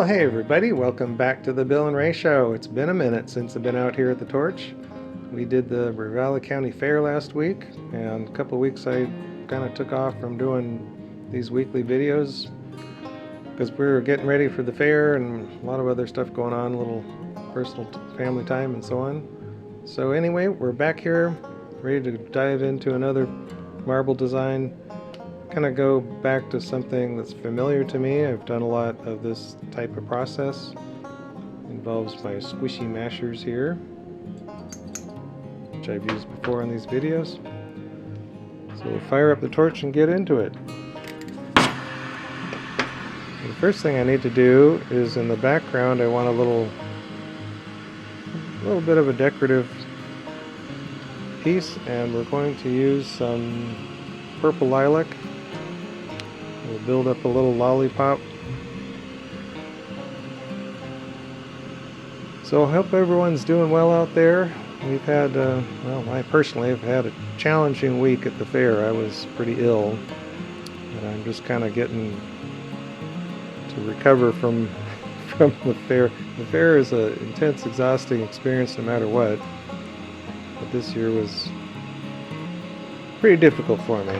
Hey everybody, welcome back to the Bill and Ray Show. It's been a minute since I've been out here at the Torch. We did the Ravalli County Fair last week, and a couple of weeks I kind of took off from doing these weekly videos because we were getting ready for the fair and a lot of other stuff going on, a little personal family time and so on. So anyway, we're back here ready to dive into another marble design. Kind of go back to something that's familiar to me. I've done a lot of this type of process. It involves my squishy mashers here, which I've used before in these videos. So we'll fire up the torch and get into it. The first thing I need to do is in the background I want a little bit of a decorative piece, and we're going to use some purple lilac. We'll build up a little lollipop. So I hope everyone's doing well out there. We've had, well, I personally have had a challenging week at the fair. I was pretty ill, and I'm just kind of getting to recover from the fair. The fair is an intense, exhausting experience no matter what, but this year was pretty difficult for me.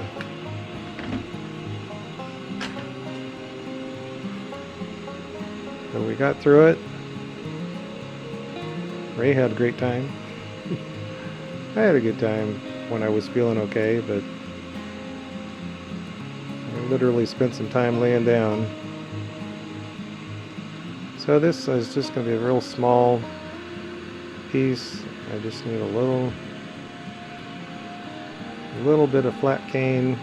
So we got through it. Ray had a great time. I had a good time when I was feeling okay, but I literally spent some time laying down. So this is just going to be a real small piece. I just need a little bit of flat cane.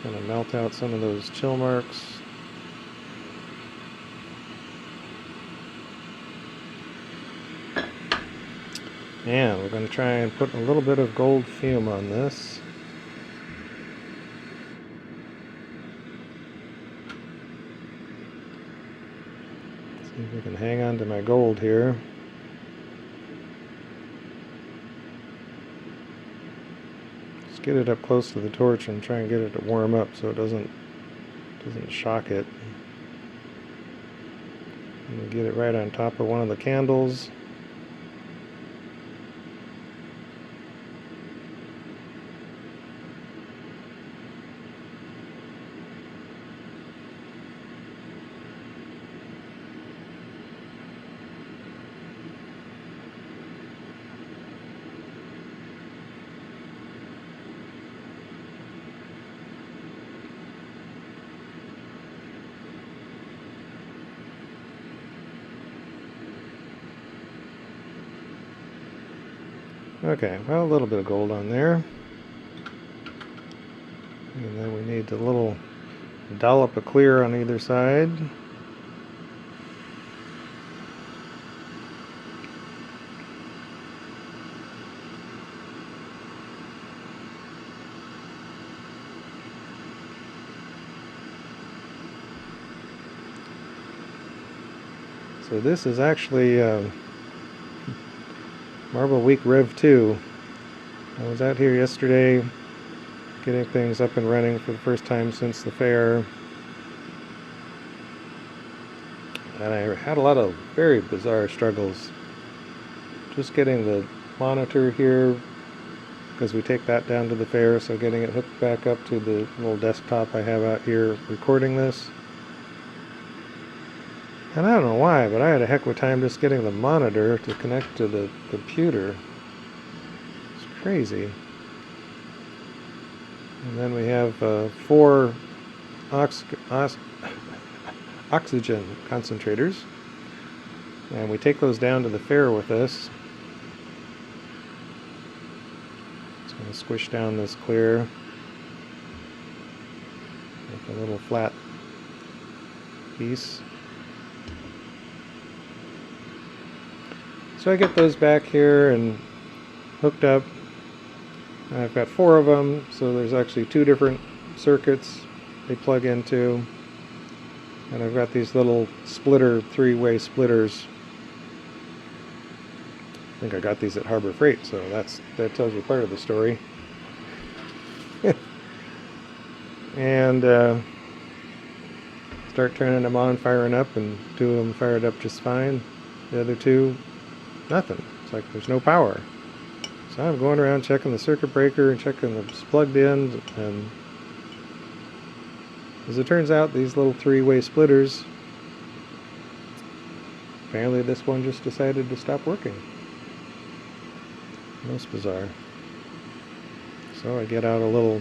Going to melt out some of those chill marks. And we're going to try and put a little bit of gold fume on this. See if we can hang on to my gold here. Get it up close to the torch and try and get it to warm up so it doesn't shock it. And we get it right on top of one of the candles. Okay, well, a little bit of gold on there. And then we need a little dollop of clear on either side. So this is actually Marble Week Rev 2. I was out here yesterday getting things up and running for the first time since the fair. And I had a lot of very bizarre struggles. Just getting the monitor here, because we take that down to the fair, so getting it hooked back up to the little desktop I have out here recording this. And I don't know why, but I had a heck of a time just getting the monitor to connect to the computer. It's crazy. And then we have 4 oxygen concentrators. And we take those down to the fair with us. Just going to squish down this clear. Make a little flat piece. So I get those back here and hooked up. I've got 4 of them, so there's actually 2 different circuits they plug into. And I've got these little splitter, 3-way splitters think I got these at Harbor Freight, so that tells you part of the story. And start turning them on, firing up, and 2 of them fired up just fine. The other 2, nothing. It's like there's no power. So I'm going around checking the circuit breaker and checking it's plugged in, and as it turns out, these little 3-way splitters, apparently this one just decided to stop working. Most bizarre. So I get out a little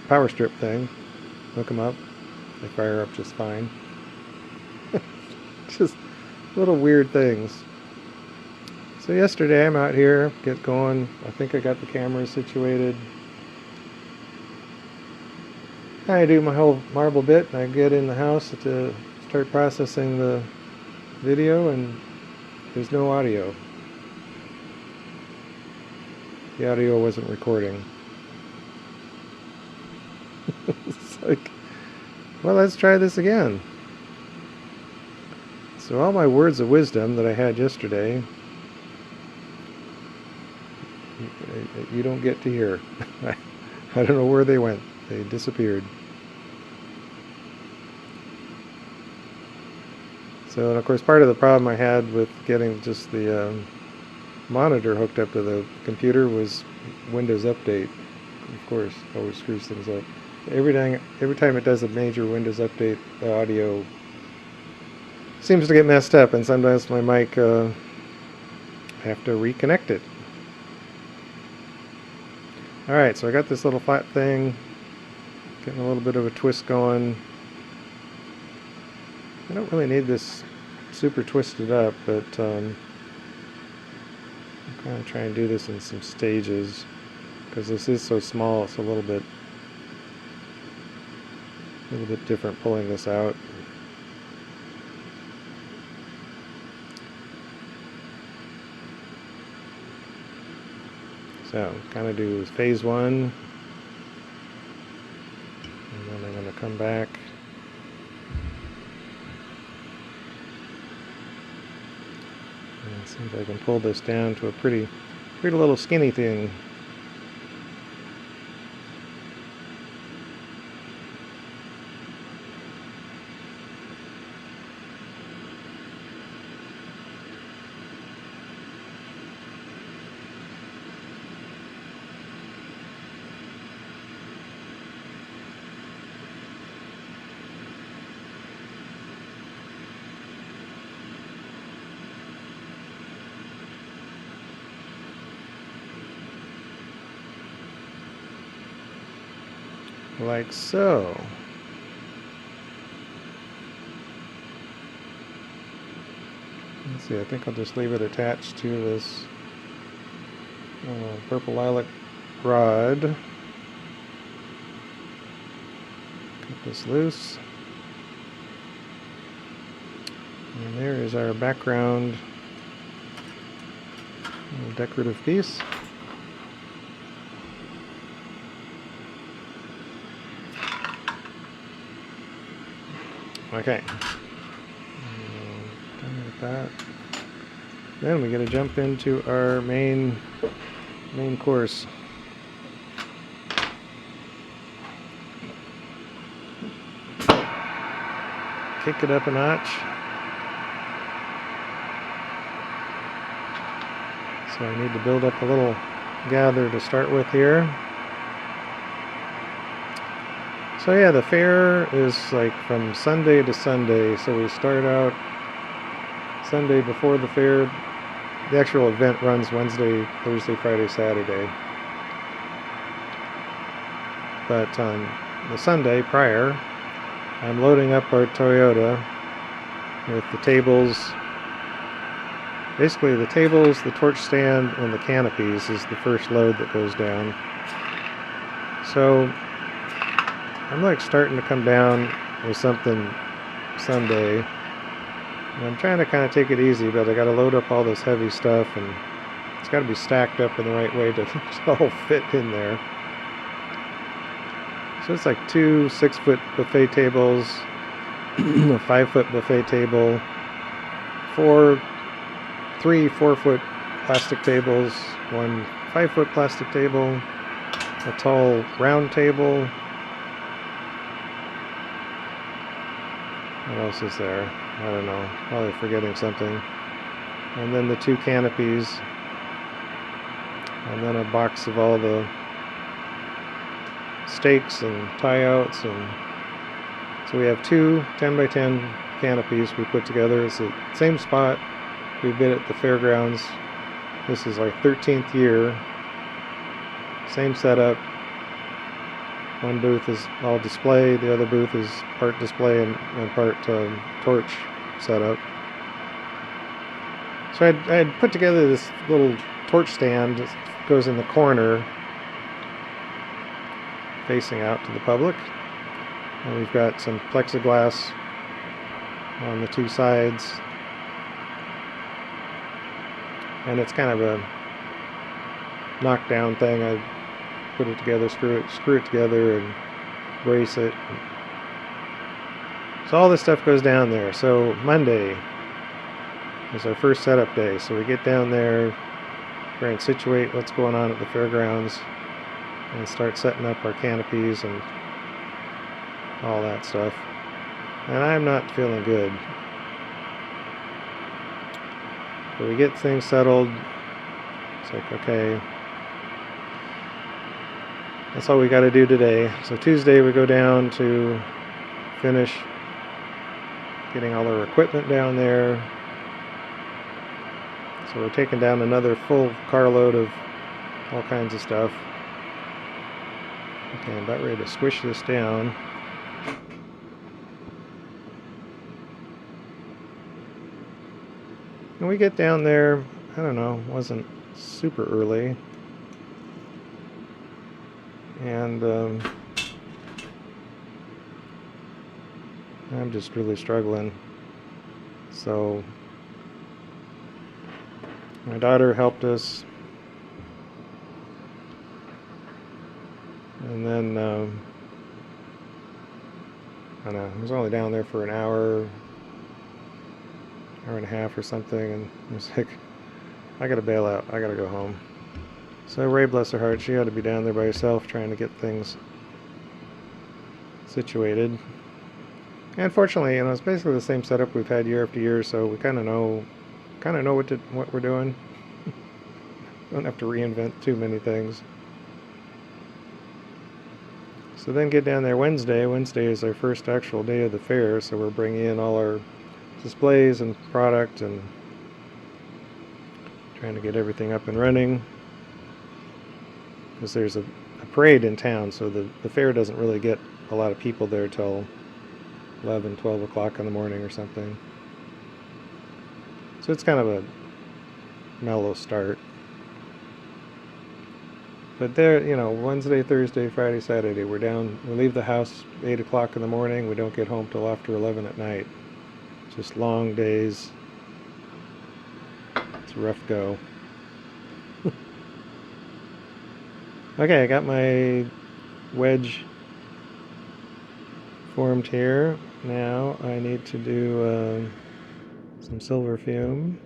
power strip thing, hook them up, they fire up just fine. Just little weird things. So yesterday I'm out here, get going. I think I got the camera situated. I do my whole marble bit, and I get in the house to start processing the video, and there's no audio. The audio wasn't recording. It's like, well, let's try this again. So all my words of wisdom that I had yesterday, you don't get to hear. I don't know where they went. They disappeared. So, and of course, part of the problem I had with getting just the monitor hooked up to the computer was Windows Update. Of course, always screws things up. Every time it does a major Windows Update, the audio seems to get messed up, and sometimes my mic I have to reconnect it. Alright, so I got this little flat thing, getting a little bit of a twist going. I don't really need this super twisted up, but I'm going to try and do this in some stages, because this is so small. It's a little bit different pulling this out. So kind of do phase 1, and then I'm going to come back. And see if I can pull this down to a pretty little skinny thing. Like so. Let's see, I think I'll just leave it attached to this purple lilac rod. Cut this loose. And there is our background decorative piece. Okay, done with that. Then we got to jump into our main course. Kick it up a notch. So I need to build up a little gather to start with here. So yeah, the fair is like from Sunday to Sunday. So we start out Sunday before the fair. The actual event runs Wednesday, Thursday, Friday, Saturday. But on the Sunday prior, I'm loading up our Toyota with the tables. Basically the tables, the torch stand, and the canopies is the first load that goes down. So I'm like starting to come down with something Sunday, and I'm trying to kind of take it easy, but I got to load up all this heavy stuff, and it's got to be stacked up in the right way to all fit in there. So it's like 2 6-foot buffet tables, a 5-foot buffet table, three 4-foot plastic tables, one 5-foot plastic table, a tall round table. What else is there? I don't know. Probably forgetting something. And then the 2 canopies. And then a box of all the stakes and tie-outs. And so we have 2 10x10 canopies we put together. It's the same spot we've been at the fairgrounds. This is our 13th year. Same setup. One booth is all display, the other booth is part display and part torch setup. So I had put together this little torch stand that goes in the corner facing out to the public. And we've got some plexiglass on the 2 sides. And it's kind of a knockdown thing. I put it together, screw it together and brace it. So all this stuff goes down there. So Monday is our first setup day. So we get down there, try and situate what's going on at the fairgrounds and start setting up our canopies and all that stuff. And I'm not feeling good. But we get things settled. It's like, okay, that's all we got to do today. So Tuesday we go down to finish getting all our equipment down there. So we're taking down another full carload of all kinds of stuff. Okay, I'm about ready to squish this down. And we get down there, I don't know, it wasn't super early. And I'm just really struggling. So my daughter helped us, and then I don't know, I was only down there for an hour and a half or something, and I was like, I gotta bail out, I gotta go home. So Ray, bless her heart, she had to be down there by herself trying to get things situated. And fortunately, it's basically the same setup we've had year after year, so we kind of know what we're doing. Don't have to reinvent too many things. So then get down there Wednesday. Wednesday is our first actual day of the fair, so we're bringing in all our displays and product and trying to get everything up and running. Because there's a parade in town, so the fair doesn't really get a lot of people there till 11, 12 o'clock in the morning or something. So it's kind of a mellow start. But there, Wednesday, Thursday, Friday, Saturday, we leave the house 8 o'clock in the morning. We don't get home till after 11 at night. Just long days. It's a rough go. Okay, I got my wedge formed here. Now I need to do some silver fume.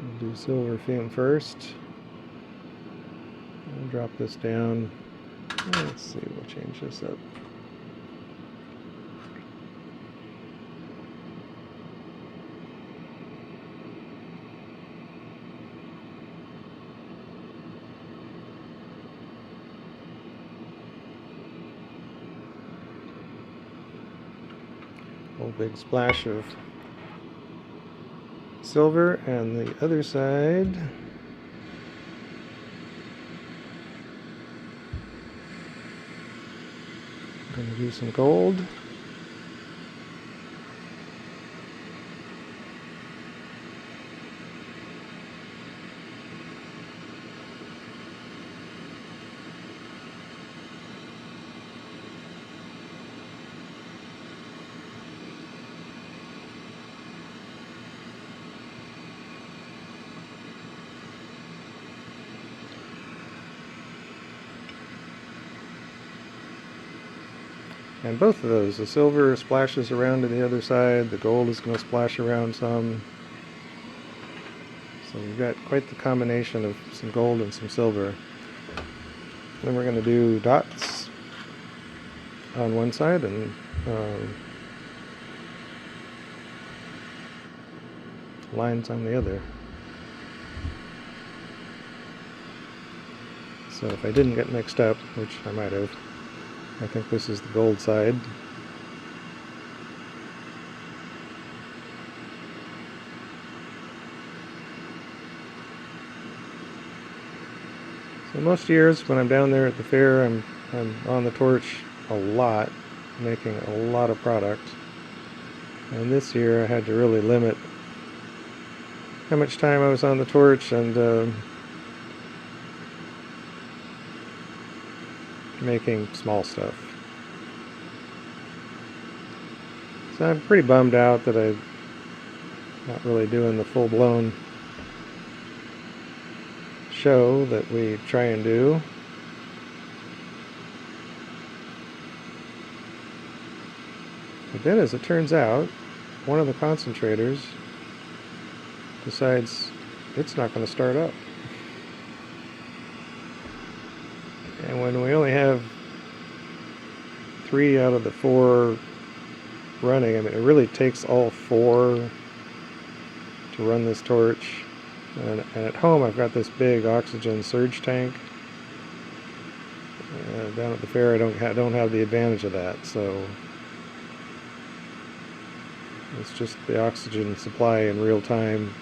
I'll do silver fume first. I'll drop this down. Let's see, we'll change this up. Whole big splash of silver, and the other side I'm going to do some gold. And both of those, the silver splashes around to the other side, the gold is going to splash around some. So we've got quite the combination of some gold and some silver. Then we're going to do dots on one side and lines on the other. So if I didn't get mixed up, which I might have, I think this is the gold side. So most years when I'm down there at the fair, I'm on the torch a lot, making a lot of product. And this year I had to really limit how much time I was on the torch and making small stuff. So I'm pretty bummed out that I'm not really doing the full-blown show that we try and do. But then, as it turns out, one of the concentrators decides it's not going to start up. And when we only have 3 out of the 4 running, I mean, it really takes all 4 to run this torch. And at home, I've got this big oxygen surge tank. Down at the fair, I don't have the advantage of that, so it's just the oxygen supply in real time.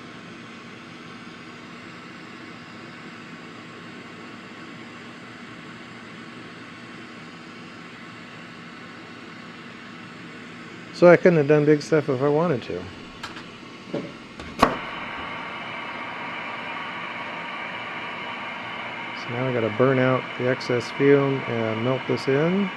So I couldn't have done big stuff if I wanted to. So now I got to burn out the excess fume and melt this in.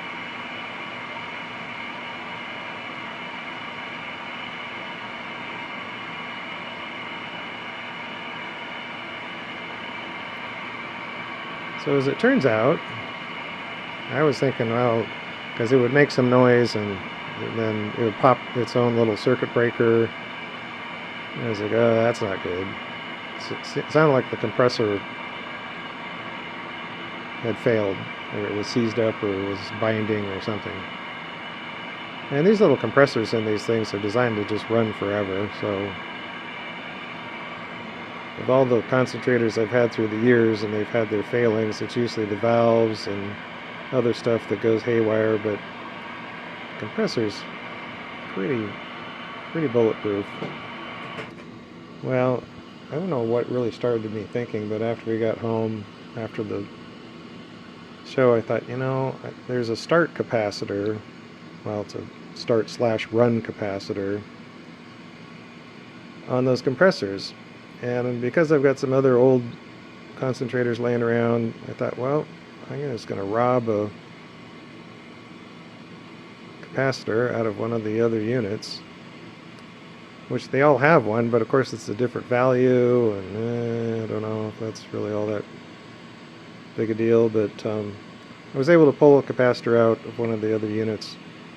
So as it turns out, I was thinking, well, because it would make some noise and then it would pop its own little circuit breaker. And I was like, oh, that's not good. It sounded like the compressor had failed, or it was seized up, or it was binding or something. And these little compressors in these things are designed to just run forever, so with all the concentrators I've had through the years and they've had their failings, it's usually the valves and other stuff that goes haywire, but compressor's pretty bulletproof. Well, I don't know what really started me thinking, but after we got home, after the show, I thought, you know, there's a start capacitor. Well, it's a start/run capacitor on those compressors. And because I've got some other old concentrators laying around, I thought, well, I'm just going to rob a capacitor out of one of the other units, which they all have one, but of course it's a different value, and I don't know if that's really all that big a deal, but I was able to pull a capacitor out of one of the other units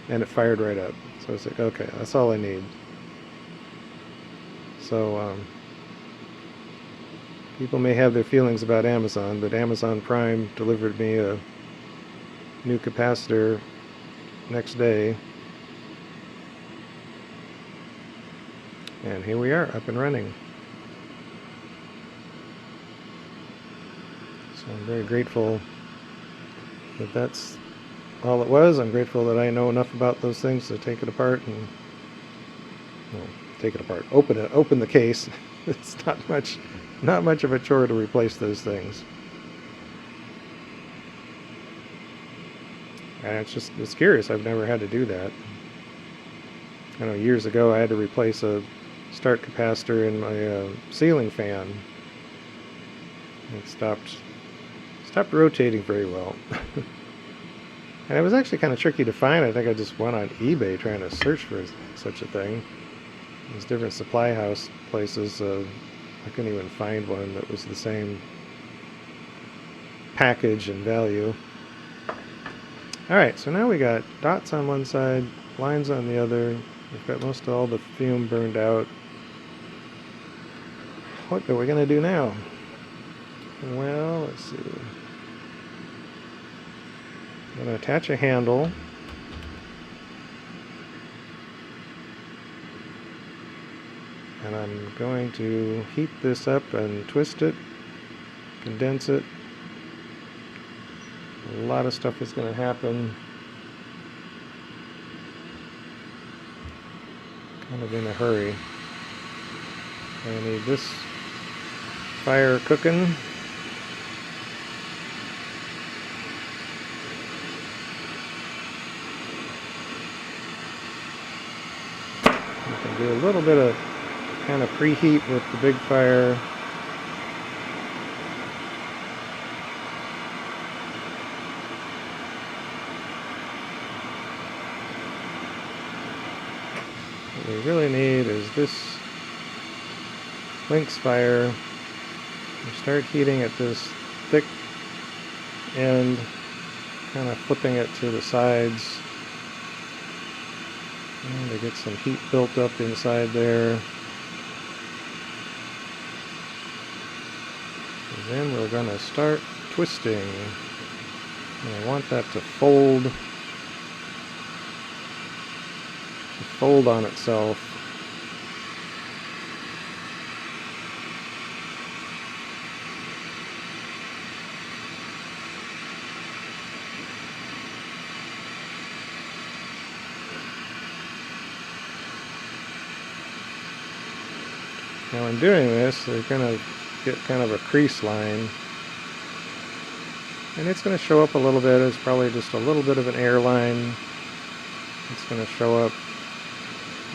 and it fired right up. So I was like, okay, that's all I need. So people may have their feelings about Amazon, but Amazon Prime delivered me a new capacitor next day. And here we are, up and running. So I'm very grateful that that's all it was. I'm grateful that I know enough about those things to take it apart and, well, take it apart, open the case. It's not much of a chore to replace those things. And it's curious, I've never had to do that. I know years ago I had to replace a start capacitor in my ceiling fan. It stopped rotating very well. And it was actually kind of tricky to find. I think I just went on eBay trying to search for such a thing. There's different supply house places. I couldn't even find one that was the same package and value. Alright, so now we got dots on one side, lines on the other. We've got most of all the fume burned out. What are we going to do now? Well, let's see. I'm going to attach a handle. And I'm going to heat this up and twist it, condense it. A lot of stuff is going to happen kind of in a hurry. I need this fire cooking. You can do a little bit of kind of preheat with the big fire. What we really need is this lynx fire. You start heating at this thick end, kind of flipping it to the sides. And to get some heat built up inside there. And then we're going to start twisting. And I want that to fold on itself. Now in doing this, they're going to get kind of a crease line. And it's going to show up a little bit. It's probably just a little bit of an air line. It's going to show up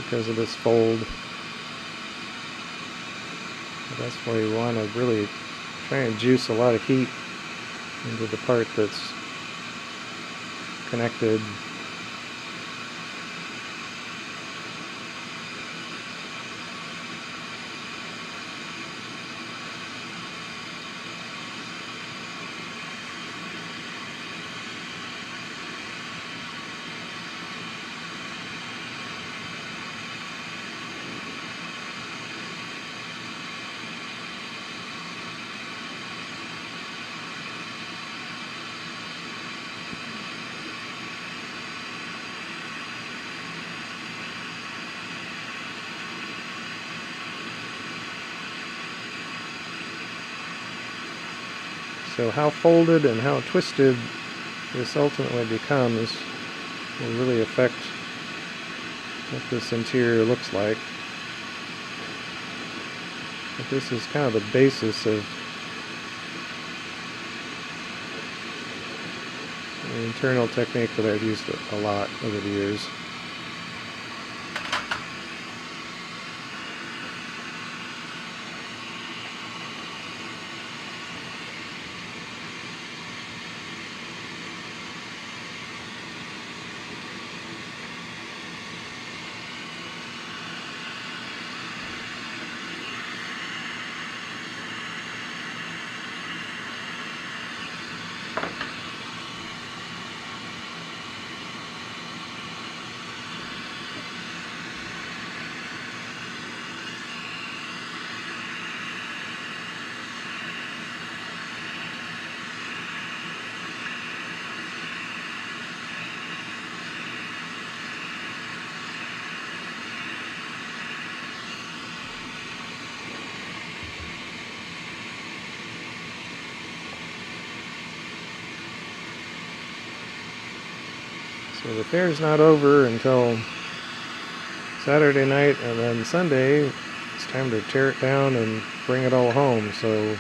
because of this fold. But that's why you want to really try and juice a lot of heat into the part that's connected. So how folded and how twisted this ultimately becomes will really affect what this interior looks like. But this is kind of the basis of an internal technique that I've used a lot over the years. So the fair's not over until Saturday night, and then Sunday it's time to tear it down and bring it all home. So it's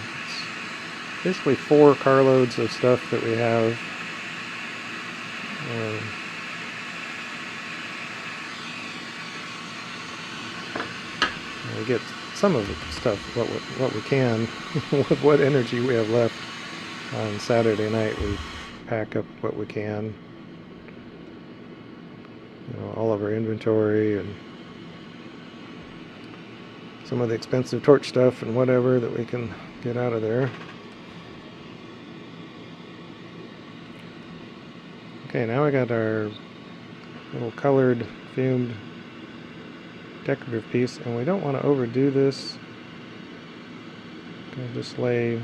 basically 4 carloads of stuff that we have. We get some of the stuff, what we can, with what energy we have left. On Saturday night we pack up what we can. You know, all of our inventory and some of the expensive torch stuff and whatever that we can get out of there. Okay, now we got our little colored fumed decorative piece, and we don't want to overdo this. I'm going to just lay a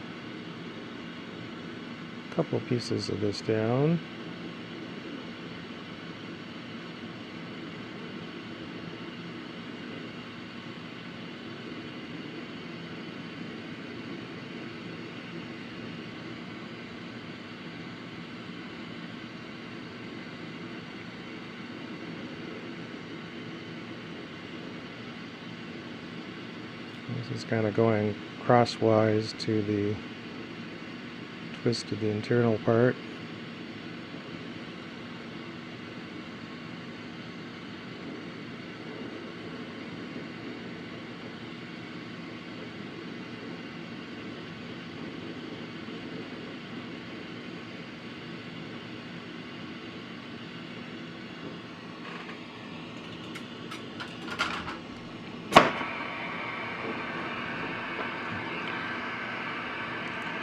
couple pieces of this down. This is kind of going crosswise to the twist of the internal part.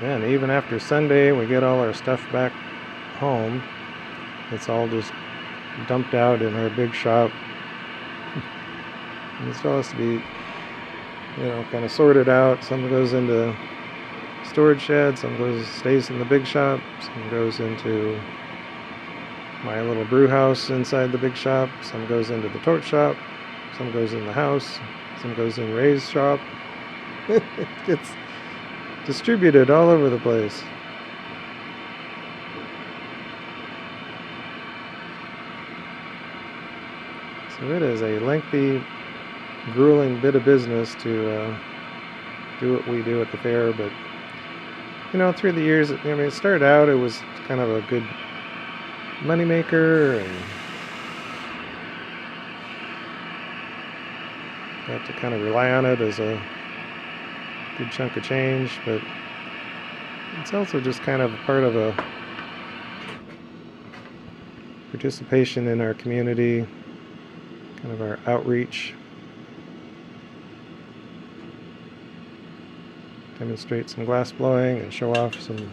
And even after Sunday, we get all our stuff back home. It's all just dumped out in our big shop. And it still has to be, kind of sorted out. Some goes into storage shed, some stays in the big shop, some goes into my little brew house inside the big shop, some goes into the torch shop, some goes in the house, some goes in Ray's shop. It's distributed all over the place. So it is a lengthy, grueling bit of business to do what we do at the fair, but through the years, it started out, it was kind of a good moneymaker, and got to kind of rely on it as a good chunk of change, but it's also just kind of part of a participation in our community, kind of our outreach. Demonstrate some glass blowing and show off some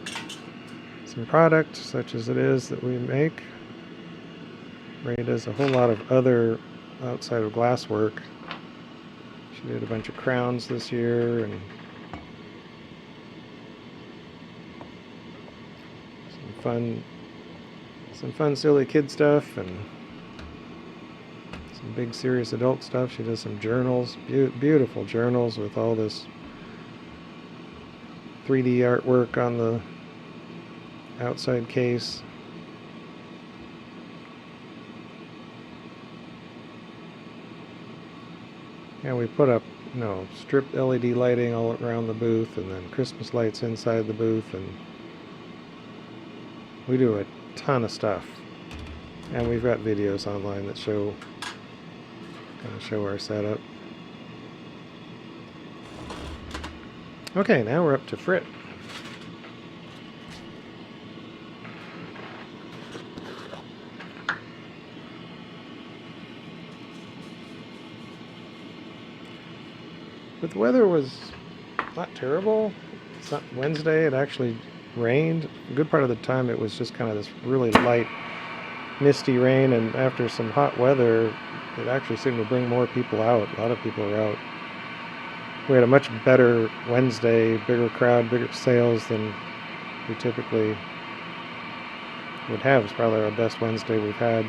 product such as it is that we make. Ray does a whole lot of other outside of glass work. She did a bunch of crowns this year and some fun silly kid stuff and some big serious adult stuff. She does some journals, beautiful journals with all this 3D artwork on the outside case. And we put up, strip LED lighting all around the booth, and then Christmas lights inside the booth, and we do a ton of stuff. And we've got videos online that show our setup. Okay, now we're up to frit. But the weather was not terrible. It's not Wednesday, it actually rained. A good part of the time it was just kind of this really light, misty rain, and after some hot weather, it actually seemed to bring more people out. A lot of people were out. We had a much better Wednesday, bigger crowd, bigger sales than we typically would have. It's probably our best Wednesday we've had.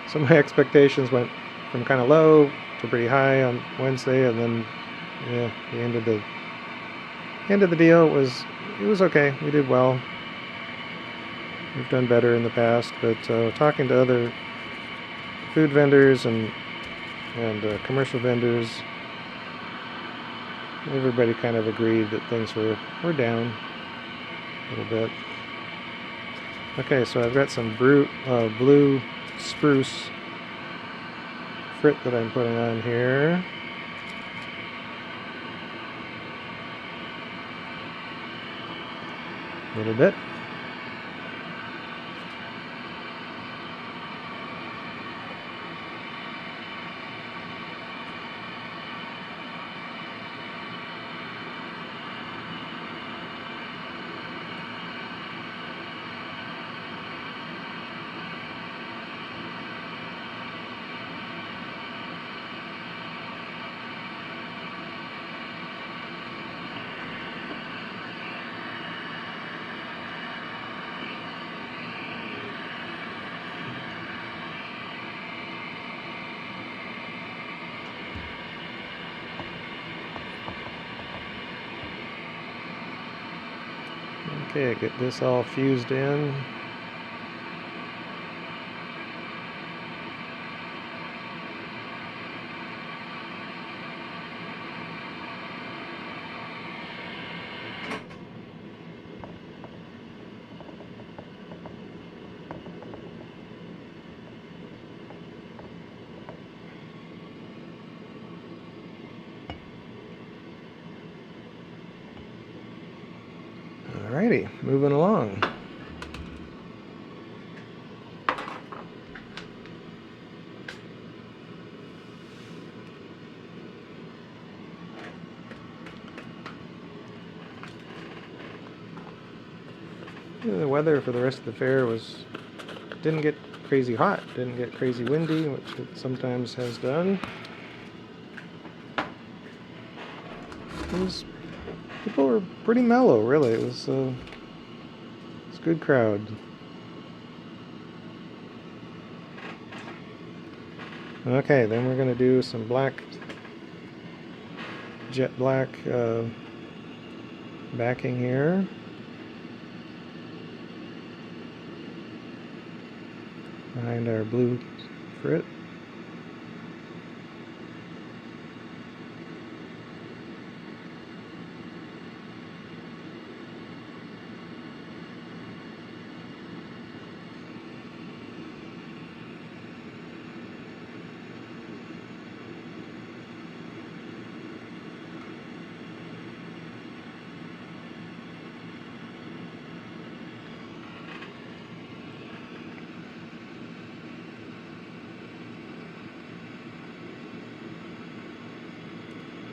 So my expectations went from kind of low to pretty high on Wednesday, and then the end of the deal was okay. We did well. We've done better in the past, but talking to other food vendors and commercial vendors, everybody kind of agreed that things were down a little bit. Okay, so I've got some blue spruce frit that I'm putting on here. A little bit. Okay, get this all fused in. Alrighty, moving along. The weather for the rest of the fair didn't get crazy hot, didn't get crazy windy, which it sometimes has done. People were pretty mellow, really. It was a good crowd. Okay, then we're going to do some jet black backing here. Behind our blue frit.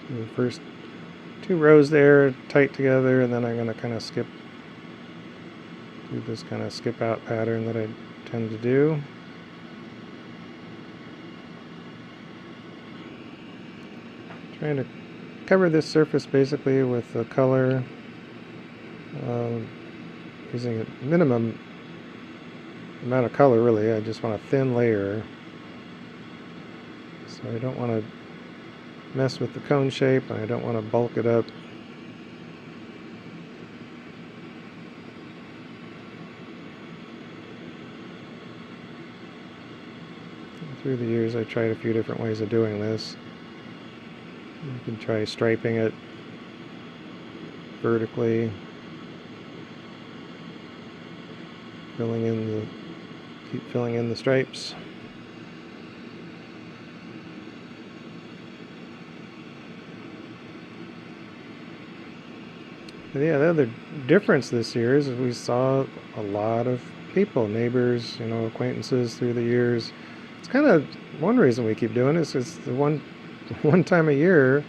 The first 2 rows there tight together, and then I'm going to kind of do this kind of skip out pattern that I tend to do. Trying to cover this surface basically with the color, using a minimum amount of color really. I just want a thin layer, so I don't want to mess with the cone shape, and I don't want to bulk it up. Through the years I've tried a few different ways of doing this. You can try striping it vertically, keep filling in the stripes. But yeah, the other difference this year is we saw a lot of people, neighbors, acquaintances through the years. It's kind of one reason we keep doing this. It's the one time a year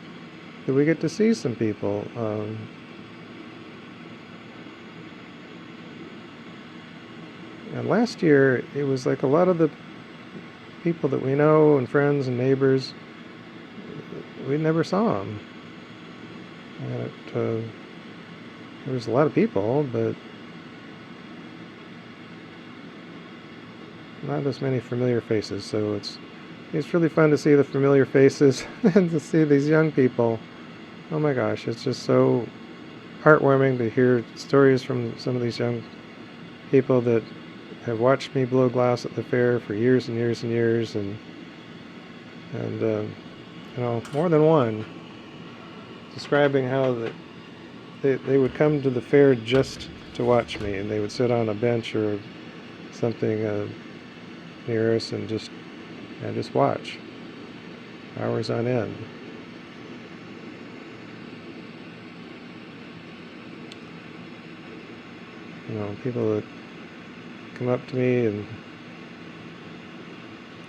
that we get to see some people. And last year, it was like a lot of the people that we know and friends and neighbors, we never saw them. And there was a lot of people, but not as many familiar faces. So it's really fun to see the familiar faces and to see these young people. Oh my gosh, it's just so heartwarming to hear stories from some of these young people that have watched me blow glass at the fair for years and years and years, and more than one, describing how they would come to the fair just to watch me, and they would sit on a bench or something near us and just watch hours on end. People that come up to me and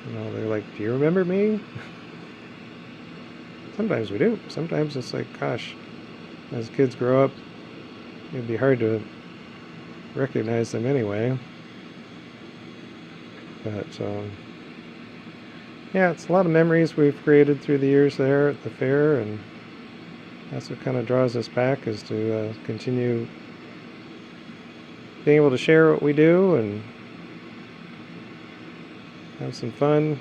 they're like, "Do you remember me?" Sometimes we do. Sometimes it's like, gosh, as kids grow up, it'd be hard to recognize them anyway. But yeah, it's a lot of memories we've created through the years there at the fair, and that's what kind of draws us back, is to continue being able to share what we do and have some fun.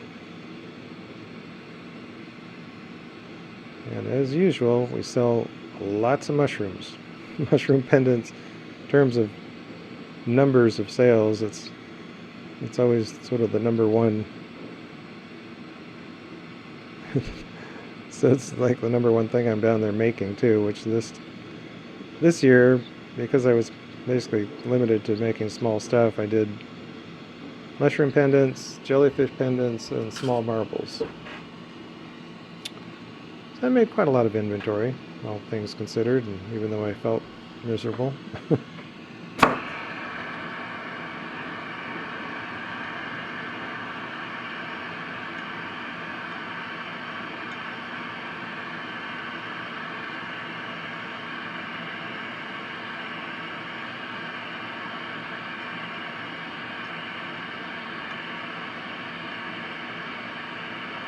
And as usual, we sell lots of mushrooms, mushroom pendants, terms of numbers of sales, it's always sort of the number one. So it's like the number one thing I'm down there making too, which this year, because I was basically limited to making small stuff, I did mushroom pendants, jellyfish pendants, and small marbles. So I made quite a lot of inventory, all things considered, and even though I felt miserable.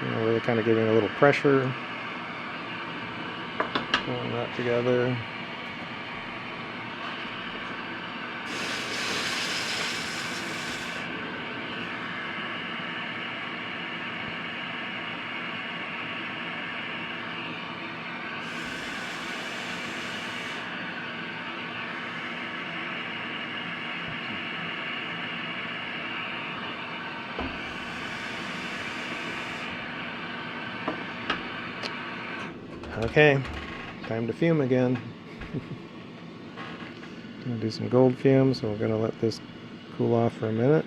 Really kind of giving a little pressure, pulling that together. Okay, time to fume again. Gonna do some gold fume, so we're gonna let this cool off for a minute.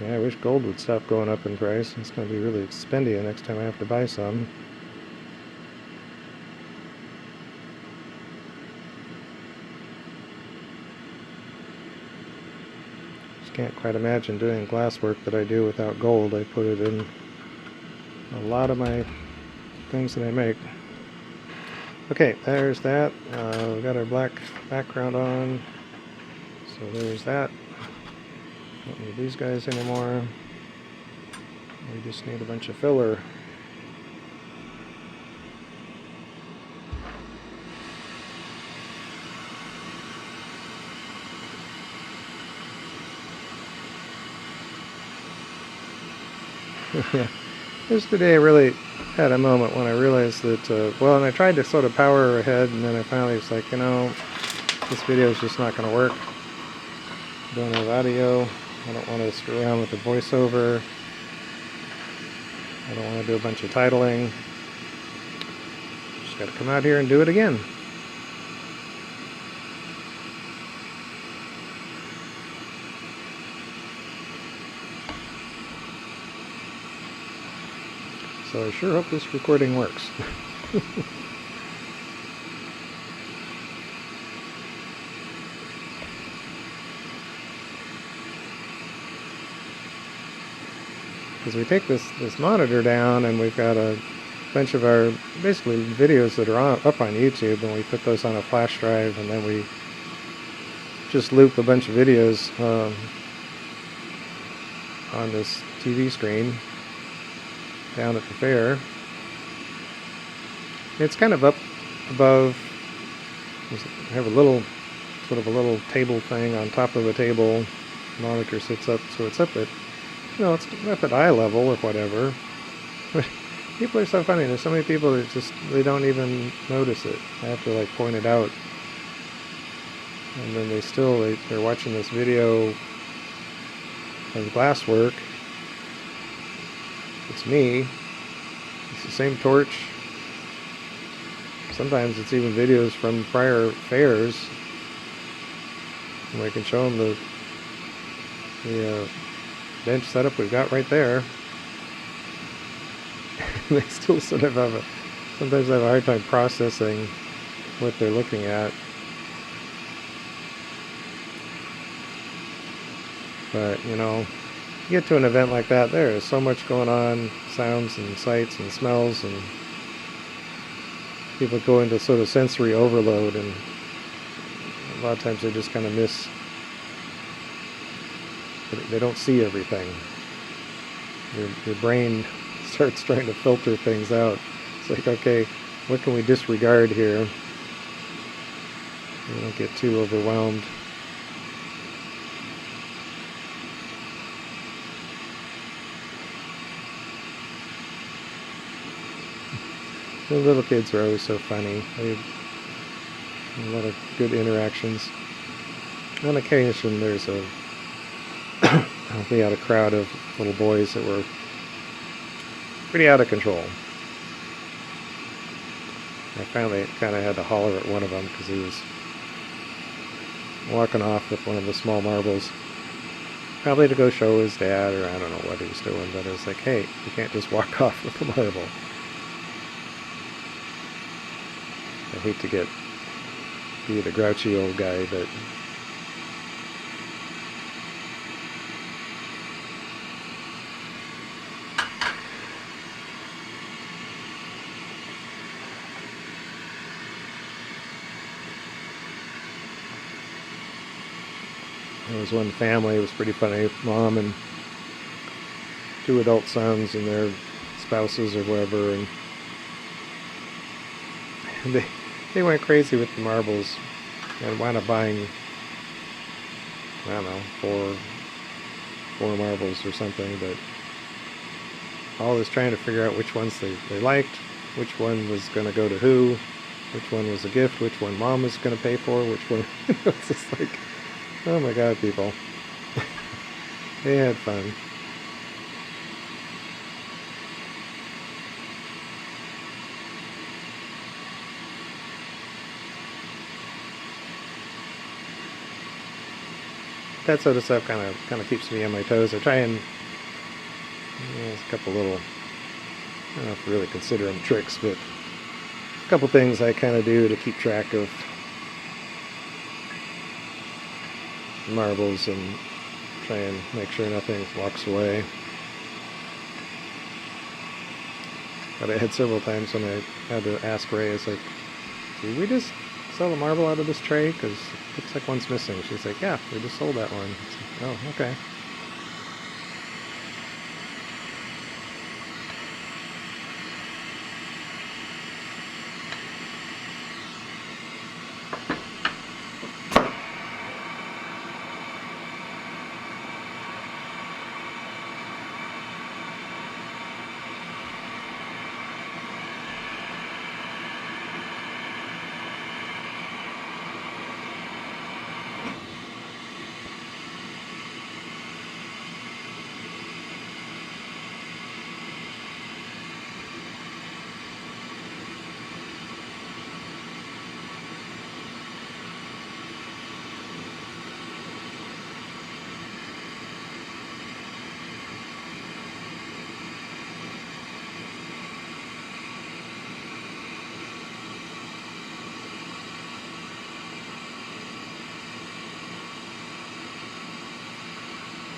Yeah, I wish gold would stop going up in price. It's going to be really expensive next time I have to buy some. Just can't quite imagine doing glass work that I do without gold. I put it in a lot of my things that I make. Okay, there's that. We've got our black background on. So there's that. Don't need these guys anymore. We just need a bunch of filler. Yeah. Yesterday I really had a moment when I realized that, well, and I tried to sort of power ahead, and then I finally was like, you know, this video is just not going to work. Don't have audio. I don't want to screw around with the voiceover. I don't want to do a bunch of titling. Just got to come out here and do it again. So I sure hope this recording works. Because we take this monitor down, and we've got a bunch of our basically videos that are up on YouTube, and we put those on a flash drive, and then we just loop a bunch of videos on this TV screen down at the fair. It's kind of up above. I have a little sort of a little table thing on top of a table. The monitor sits up, so it's up at, you know, it's up at eye level or whatever. But people are so funny. There's so many people that just, they don't even notice it. I have to like point it out. And then they're watching this video of glass work. It's me. It's the same torch. Sometimes it's even videos from prior fairs. And I can show them the bench setup we've got right there. They still sort of have sometimes I have a hard time processing what they're looking at. But, you know, you get to an event like that, there is so much going on, sounds and sights and smells, and people go into sort of sensory overload, and a lot of times they just kind of miss. They don't see everything. Your brain starts trying to filter things out. It's like, okay, what can we disregard here? You don't get too overwhelmed. The little kids are always so funny. They have a lot of good interactions. On occasion, we had a crowd of little boys that were pretty out of control. I finally kind of had to holler at one of them because he was walking off with one of the small marbles, probably to go show his dad, or I don't know what he was doing, but it was like, hey, you can't just walk off with a marble. I hate to be the grouchy old guy, but there was one family. It was pretty funny. Mom and 2 adult sons and their spouses or whatever, and they went crazy with the marbles and wound up buying, I don't know, four marbles or something, but always trying to figure out which ones they liked, which one was going to go to who, which one was a gift, which one mom was going to pay for, which one. It's just like, oh my god, people. They had fun. That sort of stuff kind of keeps me on my toes. I try and there's a couple little, I don't know if you really consider them tricks, but a couple things I kind of do to keep track of marbles and try and make sure nothing walks away. But I had several times when I had to ask Ray, it's like, did we just sell a marble out of this tray? Because it looks like one's missing. She's like, yeah, we just sold that one. It's like, oh, okay.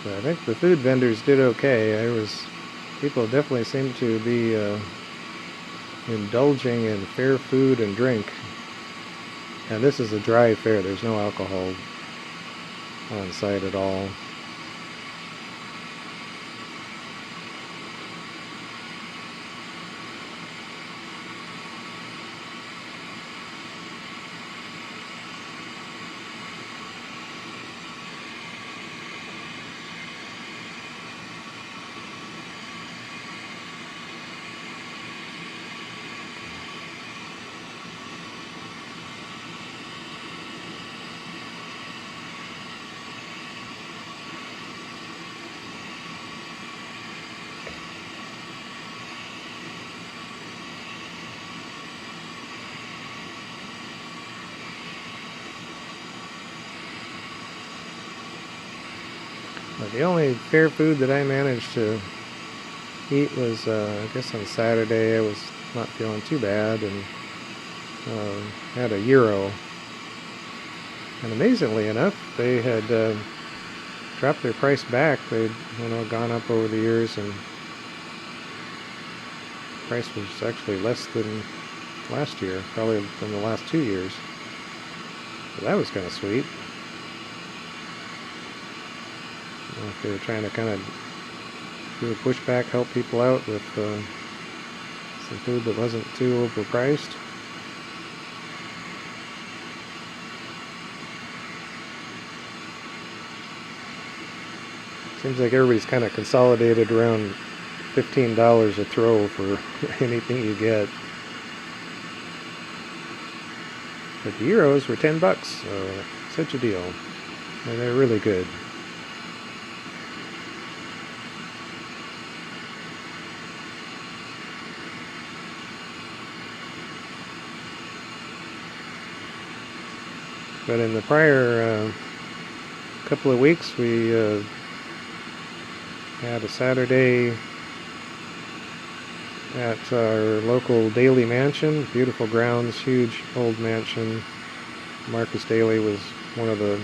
I think the food vendors did okay. People definitely seem to be indulging in fair food and drink. And this is a dry fair. There's no alcohol on site at all. But the only fair food that I managed to eat was, I guess on Saturday I was not feeling too bad and had a gyro. And amazingly enough, they had dropped their price back. They'd gone up over the years, and the price was actually less than last year, probably from the last 2 years. So that was kind of sweet. If they were trying to kind of do a pushback, help people out with some food that wasn't too overpriced. Seems like everybody's kind of consolidated around $15 a throw for anything you get. But the Euros were $10, so such a deal. And they're really good. But in the prior couple of weeks, we had a Saturday at our local Daly mansion. Beautiful grounds, huge old mansion. Marcus Daly was one of the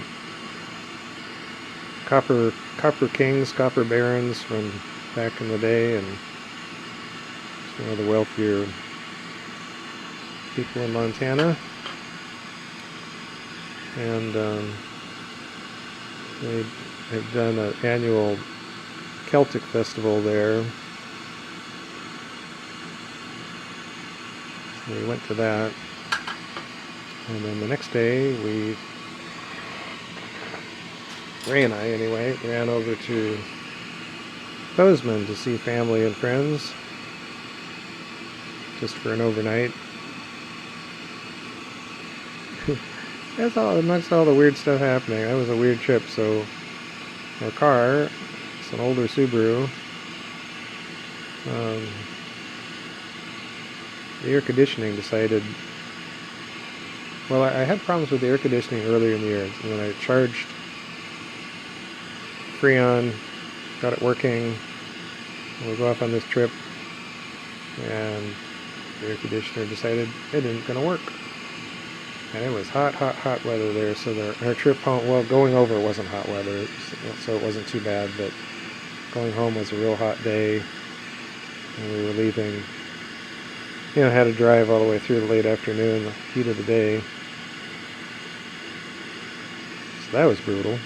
copper kings, copper barons from back in the day, and he's one of the wealthier people in Montana. And they have done an annual Celtic festival there. So we went to that. And then the next day, Ray and I anyway, ran over to Bozeman to see family and friends, just for an overnight. That's all, amongst all the weird stuff happening. That was a weird trip. So our car, it's an older Subaru, the air conditioning decided, well, I had problems with the air conditioning earlier in the year, and when I charged Freon, got it working, we'll go off on this trip, and the air conditioner decided it isn't going to work. And it was hot weather there, so our trip home, well, going over wasn't hot weather, so it wasn't too bad, but going home was a real hot day, and we were leaving, had to drive all the way through the late afternoon, the heat of the day. So that was brutal.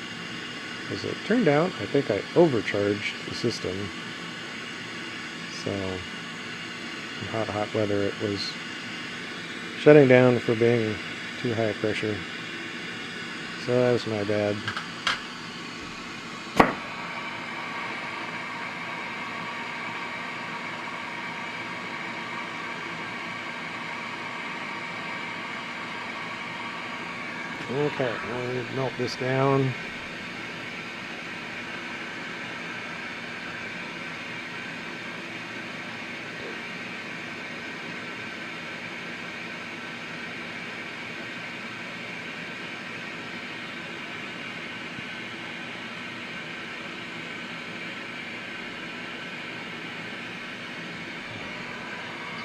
As it turned out, I think I overcharged the system, so in hot weather it was shutting down for being too high pressure. So that was my bad. Okay, we'll need to melt this down.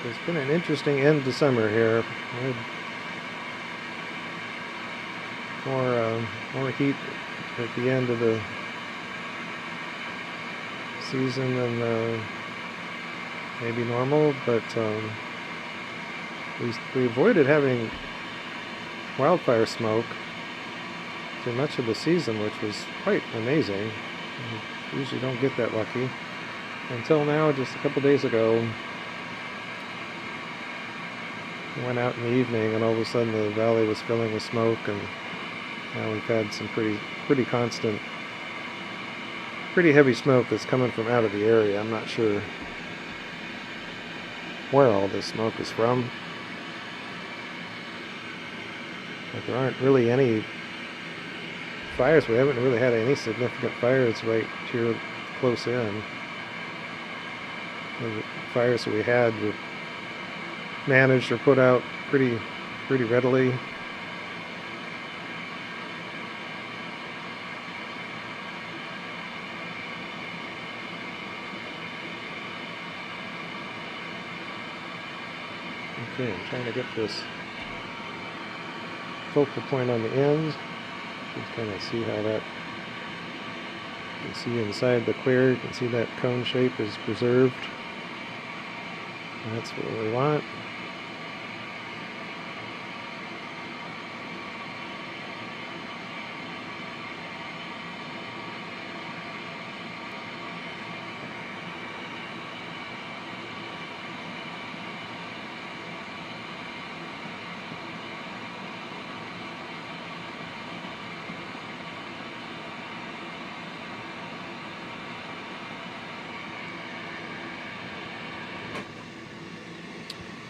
So it's been an interesting end to summer here. More heat at the end of the season than maybe normal, but we avoided having wildfire smoke for much of the season, which was quite amazing. You usually don't get that lucky. Until now, just a couple days ago, I went out in the evening and all of a sudden the valley was filling with smoke, and now we've had some pretty constant, pretty heavy smoke that's coming from out of the area. I'm not sure where all this smoke is from, but there aren't really any fires. We haven't really had any significant fires right here close in. The fires that we had were managed or put out pretty readily. Okay, I'm trying to get this focal point on the ends. You can kind of see how that, you can see inside the clear, you can see that cone shape is preserved. And that's what we want.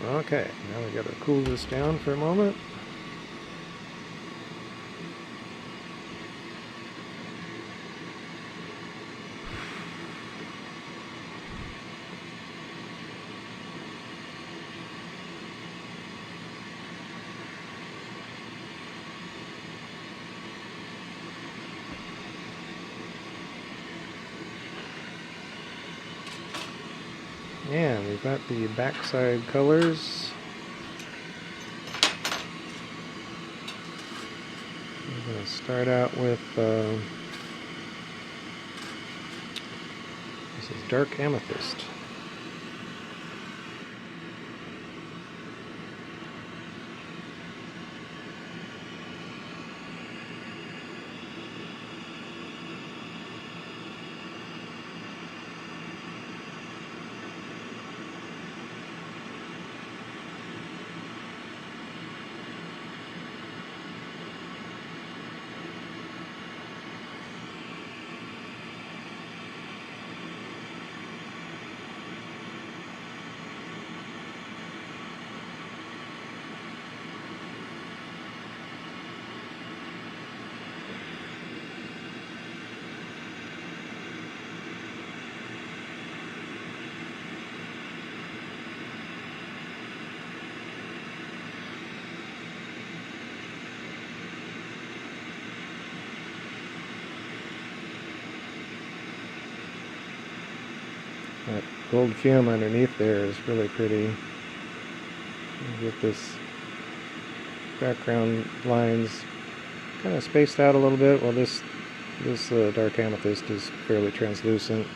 Okay, now we gotta cool this down for a moment. And we've got the backside colors. I'm going to start out with, this is dark amethyst. That gold fume underneath there is really pretty. You get this background lines kind of spaced out a little bit. Well, this dark amethyst is fairly translucent.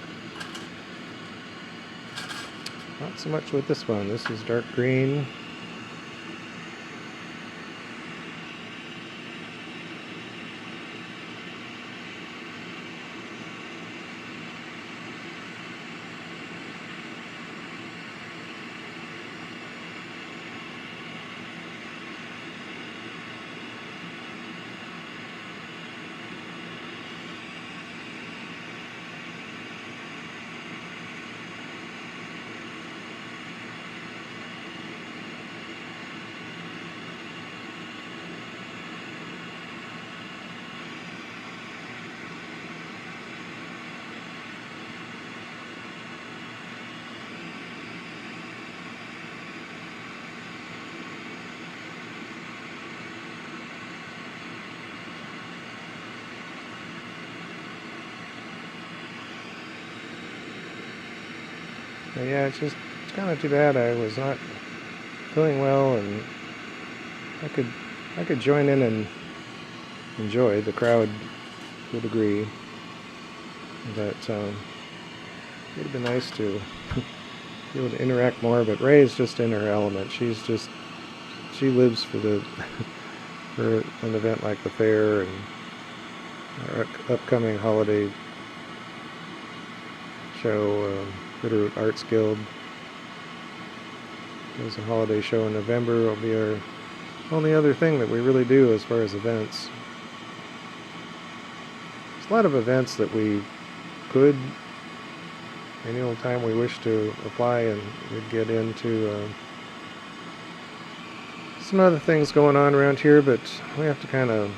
Not so much with this one. This is dark green. But yeah, it's kind of too bad I was not feeling well, and I could join in and enjoy. The crowd would agree, but it would have been nice to be able to interact more. But Ray's just in her element. She lives for for an event like the fair and our upcoming holiday show. Bitterroot Arts Guild. There's a holiday show in November. It'll be our only other thing that we really do as far as events. There's a lot of events that we could, any old time we wish to apply, and we'd get into some other things going on around here, but we have to kind of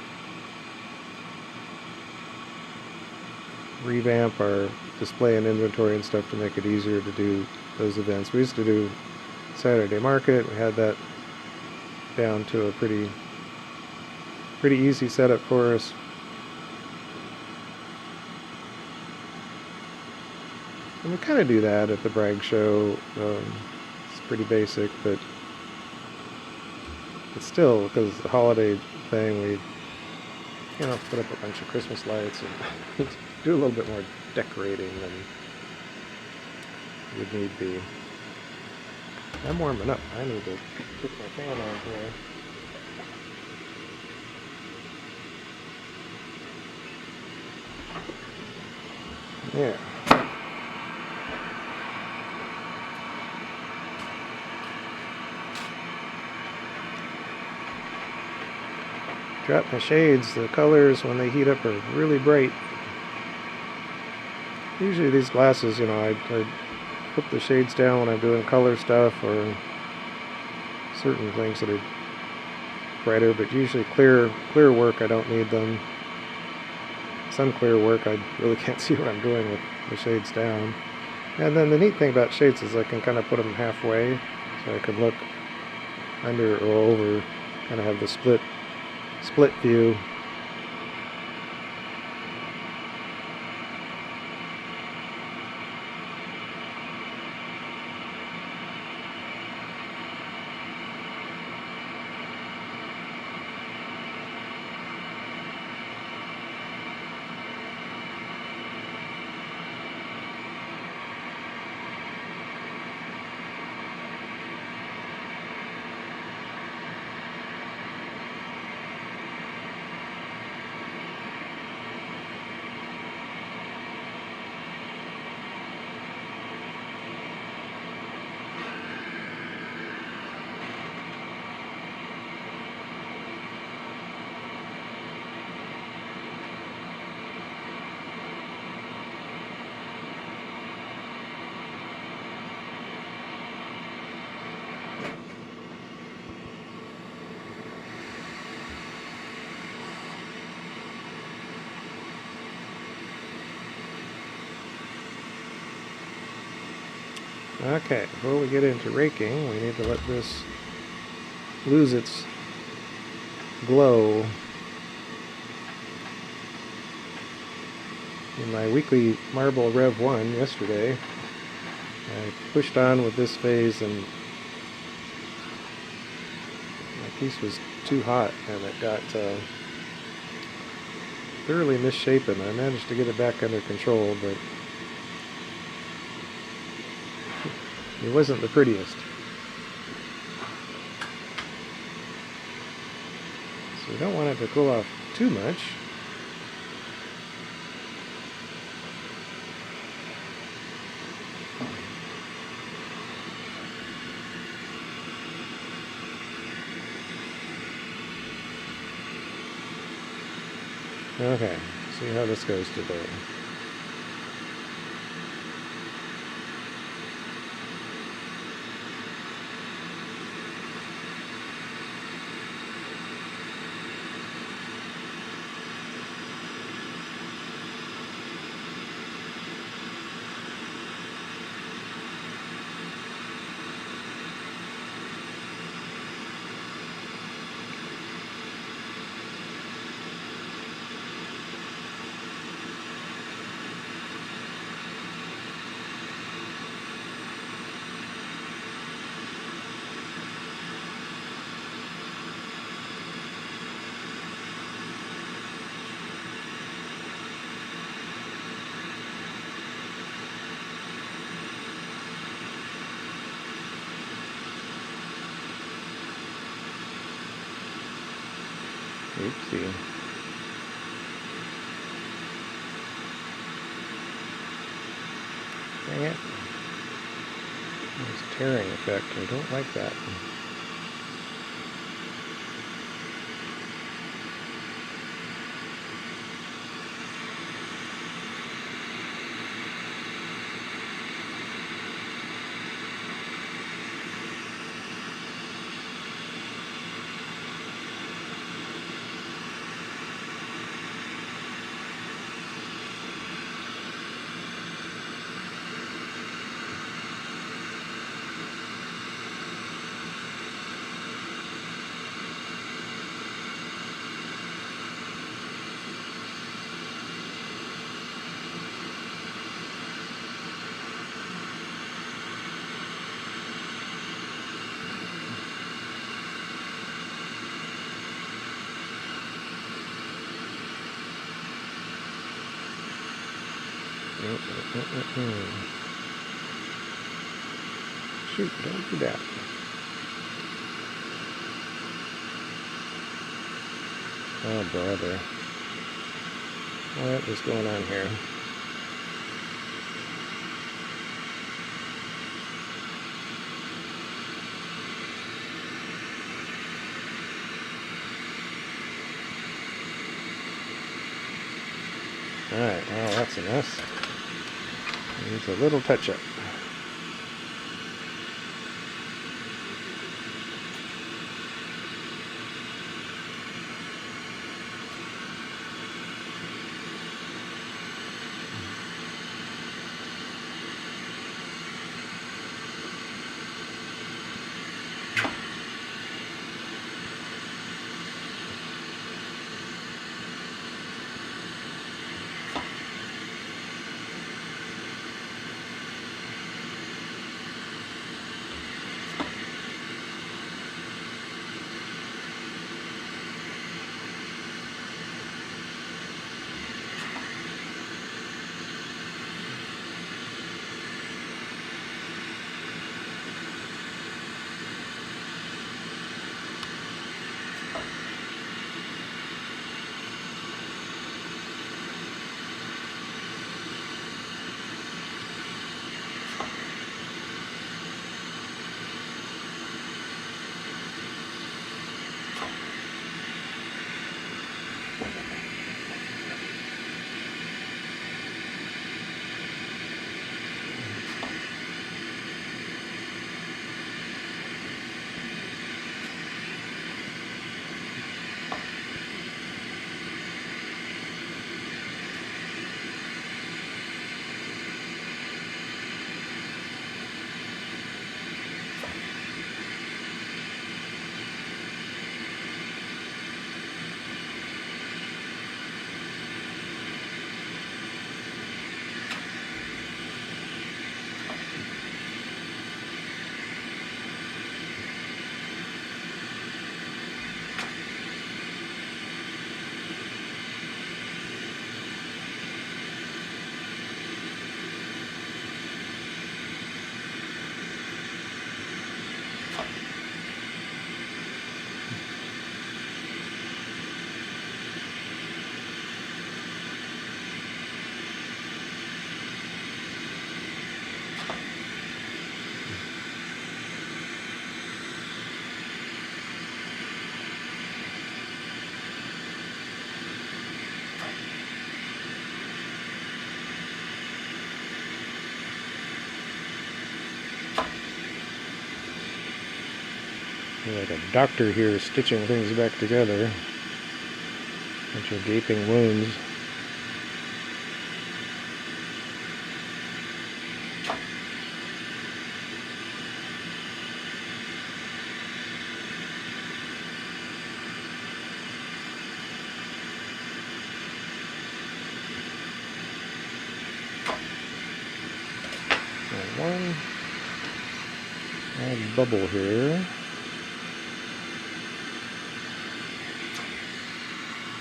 revamp our display and inventory and stuff to make it easier to do those events. We used to do Saturday market. We had that down to a pretty easy setup for us. And we kind of do that at the Bragg show. It's pretty basic, but it's still, because it's the holiday thing, we put up a bunch of Christmas lights and do a little bit more decorating than would need be. I'm warming up. I need to put my fan on here. Yeah. Drop my shades. The colors, when they heat up, are really bright. Usually these glasses, I put the shades down when I'm doing color stuff, or certain things that are brighter, but usually clear work I don't need them. Some clear work I really can't see what I'm doing with the shades down. And then the neat thing about shades is I can kind of put them halfway, so I can look under or over, kind of have the split view. Okay, before we get into raking, we need to let this lose its glow. In my weekly marble Rev 1 yesterday, I pushed on with this phase and my piece was too hot and it got thoroughly misshapen. I managed to get it back under control, but it wasn't the prettiest. So we don't want it to cool off too much. Okay, see how this goes today. Oopsie. Dang it. Nice tearing effect. I don't like that. Shoot, don't do that. Oh, brother. What is going on here? Alright, well, that's a mess. Needs a little touch-up. You're like a doctor here stitching things back together. Bunch of gaping wounds. One add bubble here.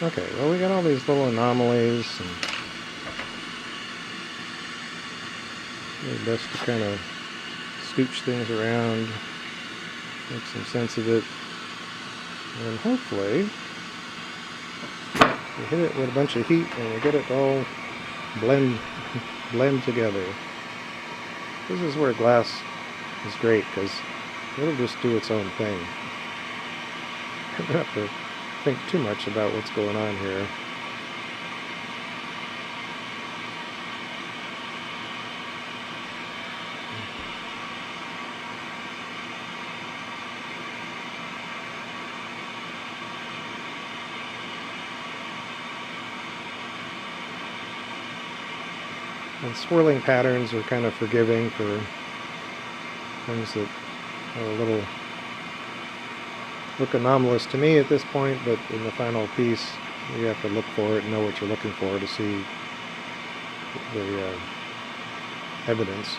Okay, well, we got all these little anomalies, and it's best to kind of scooch things around, make some sense of it, and hopefully you hit it with a bunch of heat and you get it all blend together. This is where glass is great, because it'll just do its own thing. You don't have to think too much about what's going on here. And swirling patterns are kind of forgiving for things that are a little look anomalous to me at this point, but in the final piece you have to look for it and know what you're looking for to see the evidence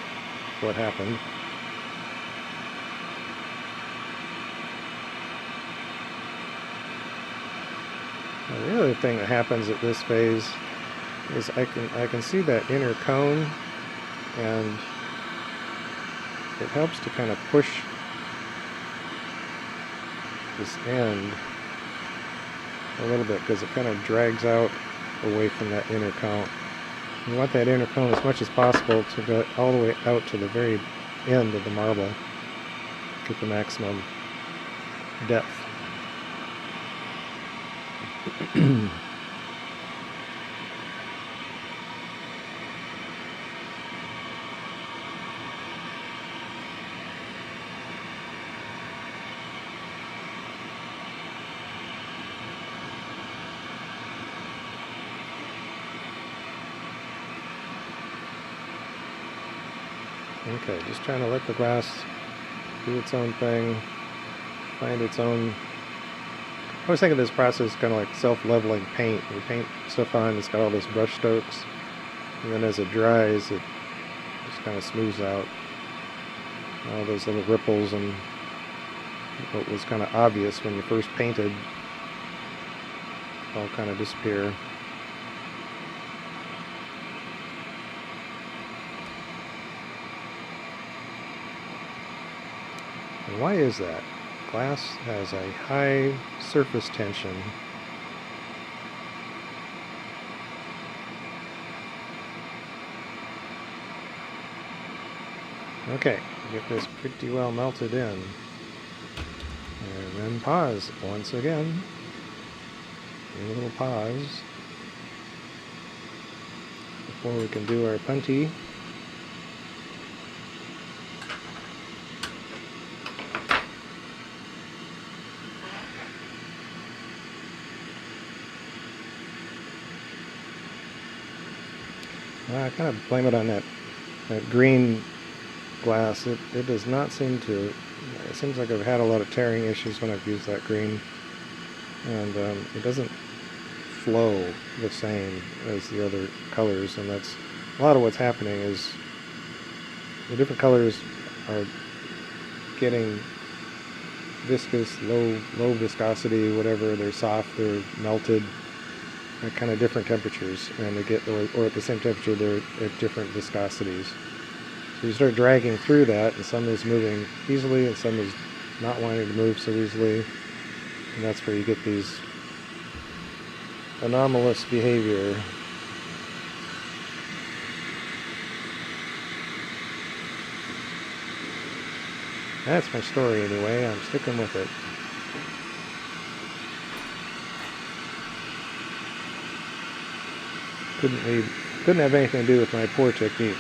of what happened. Now, the other thing that happens at this phase is I can see that inner cone, and it helps to kind of push this end a little bit, because it kind of drags out away from that inner cone. You want that inner cone as much as possible to go all the way out to the very end of the marble, get the maximum depth. Okay, just trying to let the glass do its own thing, find its own... I always think of this process kind of like self-leveling paint. You paint stuff on, it's got all those brush strokes, and then as it dries, it just kind of smooths out all those little ripples, and what was kind of obvious when you first painted all kind of disappear. And why is that? Glass has a high surface tension. Okay, get this pretty well melted in. And then pause once again. A little pause before we can do our punty. I kind of blame it on that green glass. It does not seem to, it seems like I've had a lot of tearing issues when I've used that green, and it doesn't flow the same as the other colors, and that's a lot of what's happening. Is the different colors are getting viscous, low viscosity, whatever. They're soft, they're melted at kind of different temperatures, and they get, or at the same temperature, they're at different viscosities. So you start dragging through that, and some is moving easily and some is not wanting to move so easily, and that's where you get these anomalous behavior. That's my story anyway. I'm sticking with it. Couldn't have anything to do with my poor technique.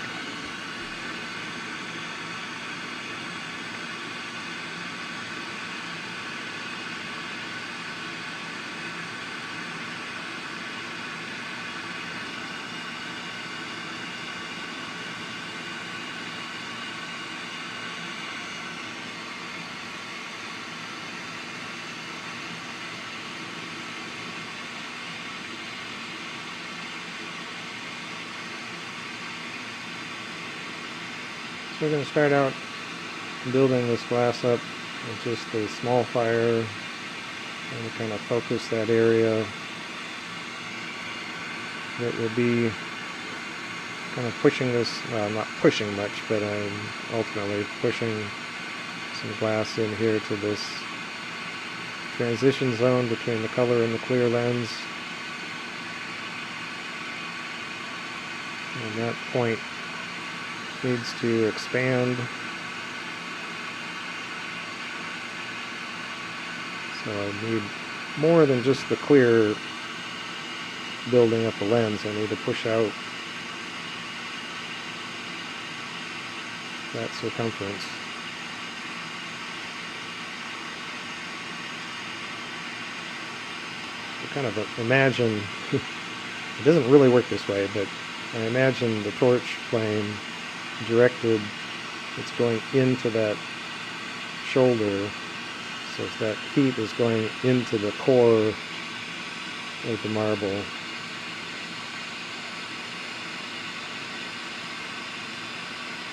So we're going to start out building this glass up with just a small fire and kind of focus that area that will be kind of pushing this, well, not pushing much, but I'm ultimately pushing some glass in here to this transition zone between the color and the clear lens. And that point needs to expand. So I need more than just the clear building up the lens. I need to push out that circumference. So kind of imagine, it doesn't really work this way, but I imagine the torch flame directed, it's going into that shoulder, so that heat is going into the core of the marble.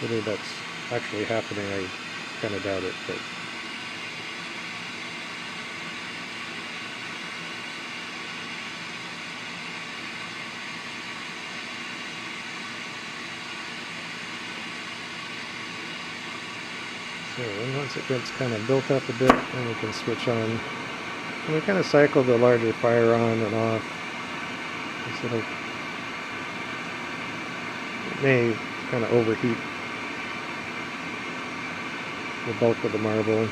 Whether that's actually happening, I kind of doubt it, but so once it gets kind of built up a bit, then we can switch on. And we kind of cycle the larger fire on and off. It may kind of overheat the bulk of the marble.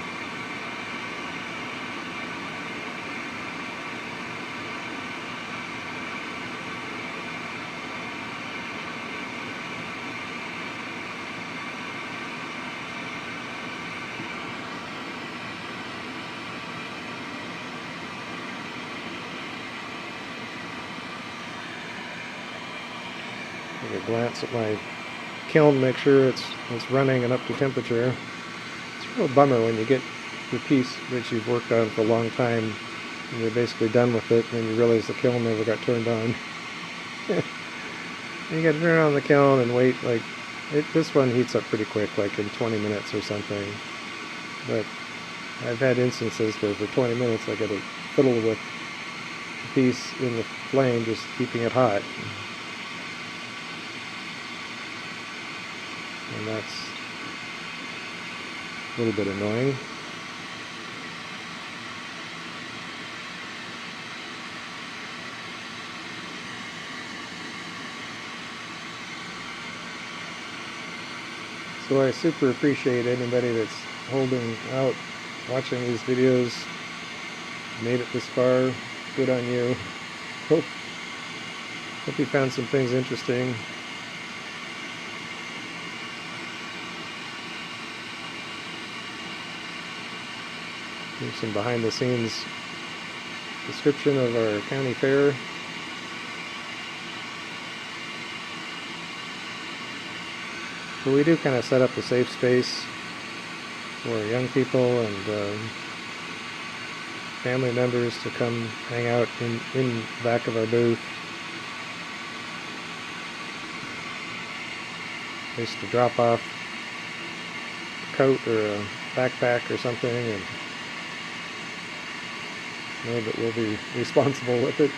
Take a glance at my kiln, make sure it's running and up to temperature. It's a real bummer when you get your piece that you've worked on for a long time and you're basically done with it, and then you realize the kiln never got turned on. You got to turn on the kiln and wait, like, this one heats up pretty quick, like in 20 minutes or something. But I've had instances where for 20 minutes I got to fiddle with the piece in the flame, just keeping it hot. And that's a little bit annoying. So I super appreciate anybody that's holding out, watching these videos, made it this far. Good on you. Hope you found some things interesting. Here's some behind the scenes description of our county fair. So we do kind of set up a safe space for young people and family members to come hang out in the back of our booth. Place to drop off a coat or a backpack or something and know that we'll be responsible with it.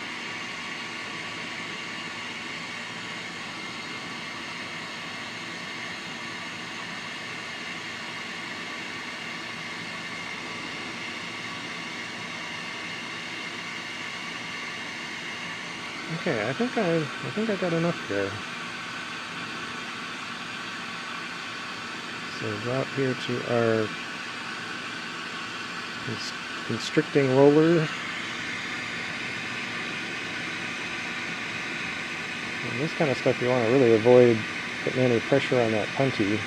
Okay, I think I got enough here. So go out here to our constricting roller. And this kind of stuff you want to really avoid putting any pressure on that puntee.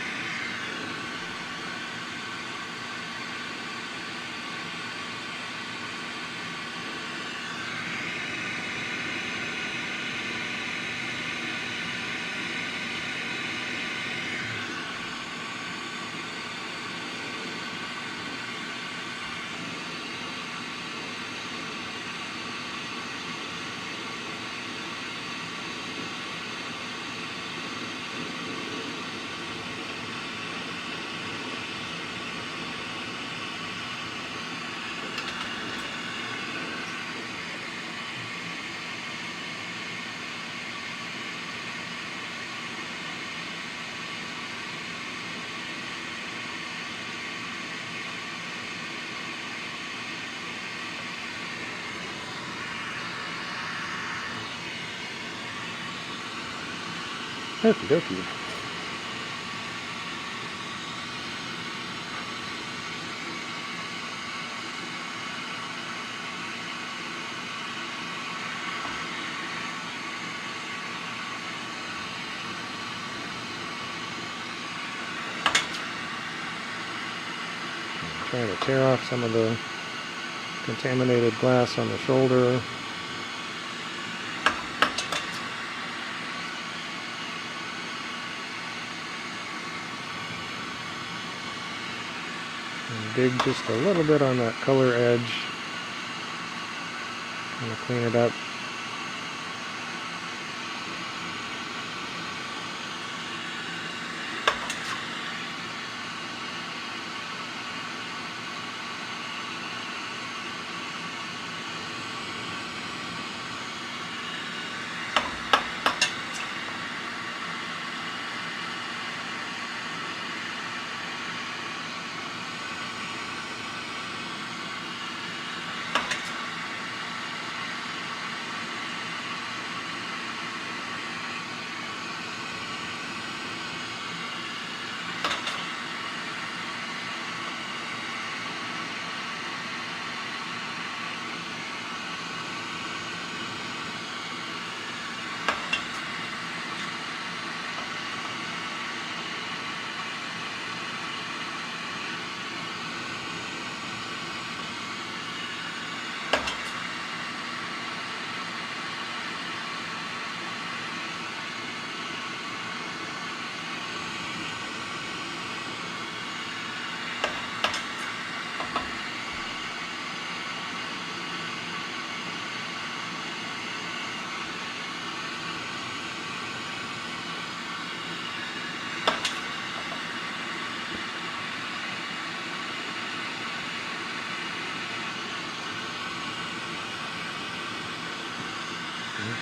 Okie dokie. Trying to tear off some of the contaminated glass on the shoulder. And dig just a little bit on that color edge. Kind of clean it up.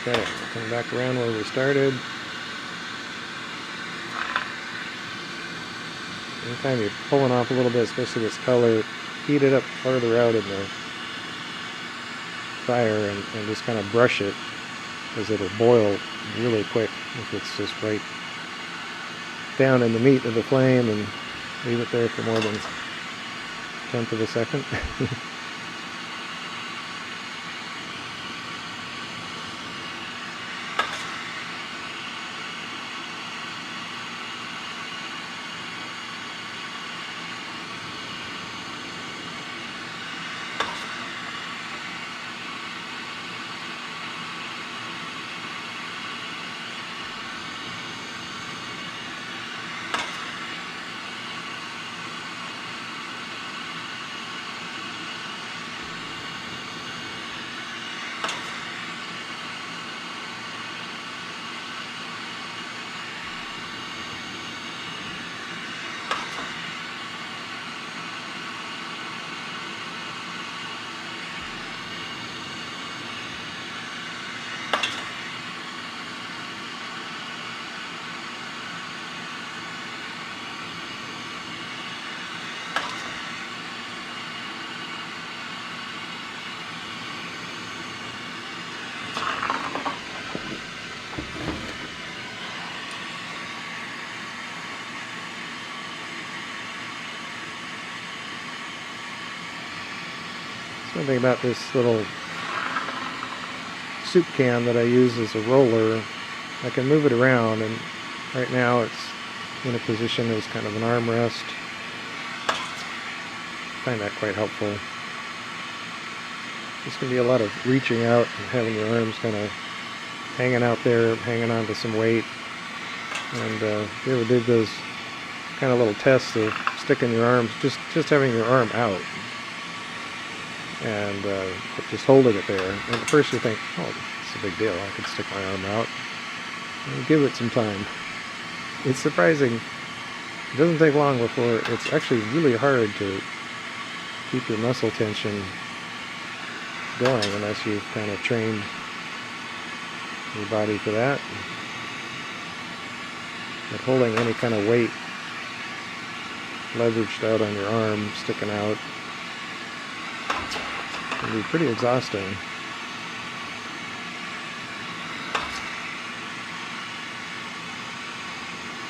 Okay, we'll come back around where we started. Anytime you're pulling off a little bit, especially this color, heat it up farther out in the fire and just kind of brush it, because it'll boil really quick if it's just right down in the meat of the flame and leave it there for more than a tenth of a second. Something about this little soup can that I use as a roller, I can move it around, and right now it's in a position as kind of an armrest. I find that quite helpful. This can be a lot of reaching out and having your arms kind of hanging out there, hanging on to some weight. And if you ever did those kind of little tests of sticking your arms, just having your arm out, and just holding it there. And at first you think, oh, it's a big deal, I could stick my arm out. And give it some time. It's surprising. It doesn't take long before it's actually really hard to keep your muscle tension going unless you've kind of trained your body for that. But holding any kind of weight leveraged out on your arm, sticking out, can be pretty exhausting.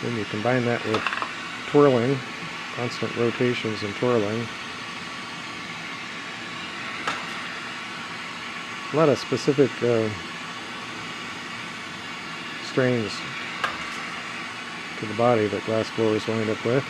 Then you combine that with twirling, constant rotations and twirling. A lot of specific strains to the body that glass blowers wind up with.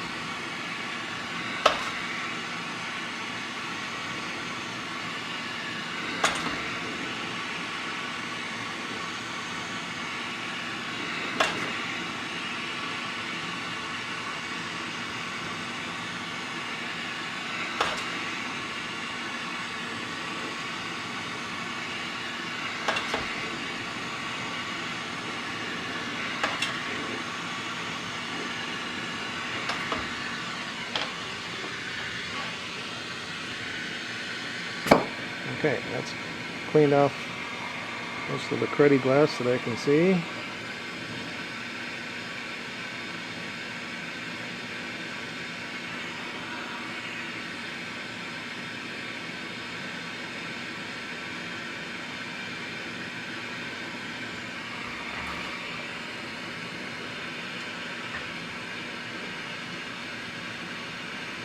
Okay, that's cleaned off most of the cruddy glass that I can see. You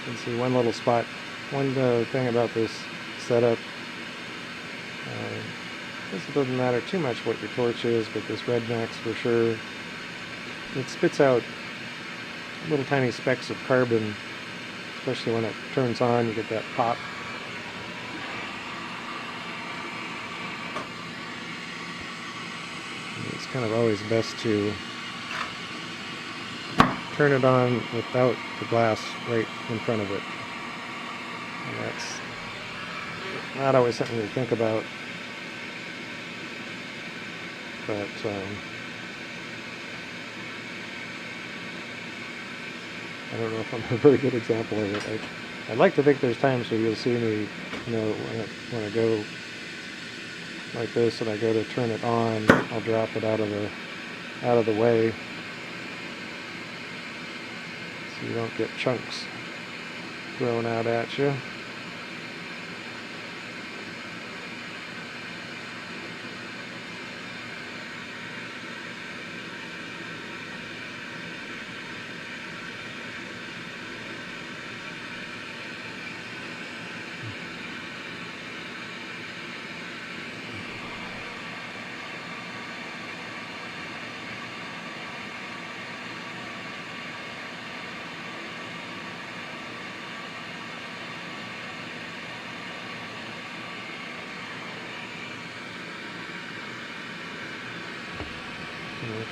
can see one little spot. One thing about this setup, it doesn't matter too much what your torch is, but this Red Max for sure, it spits out little tiny specks of carbon, especially when it turns on, you get that pop. And it's kind of always best to turn it on without the glass right in front of it. And that's not always something to think about. But I don't know if I'm a very good example of it. I'd like to think there's times where you'll see me, you know, when I go like this and I go to turn it on, I'll drop it out of the way, so you don't get chunks thrown out at you.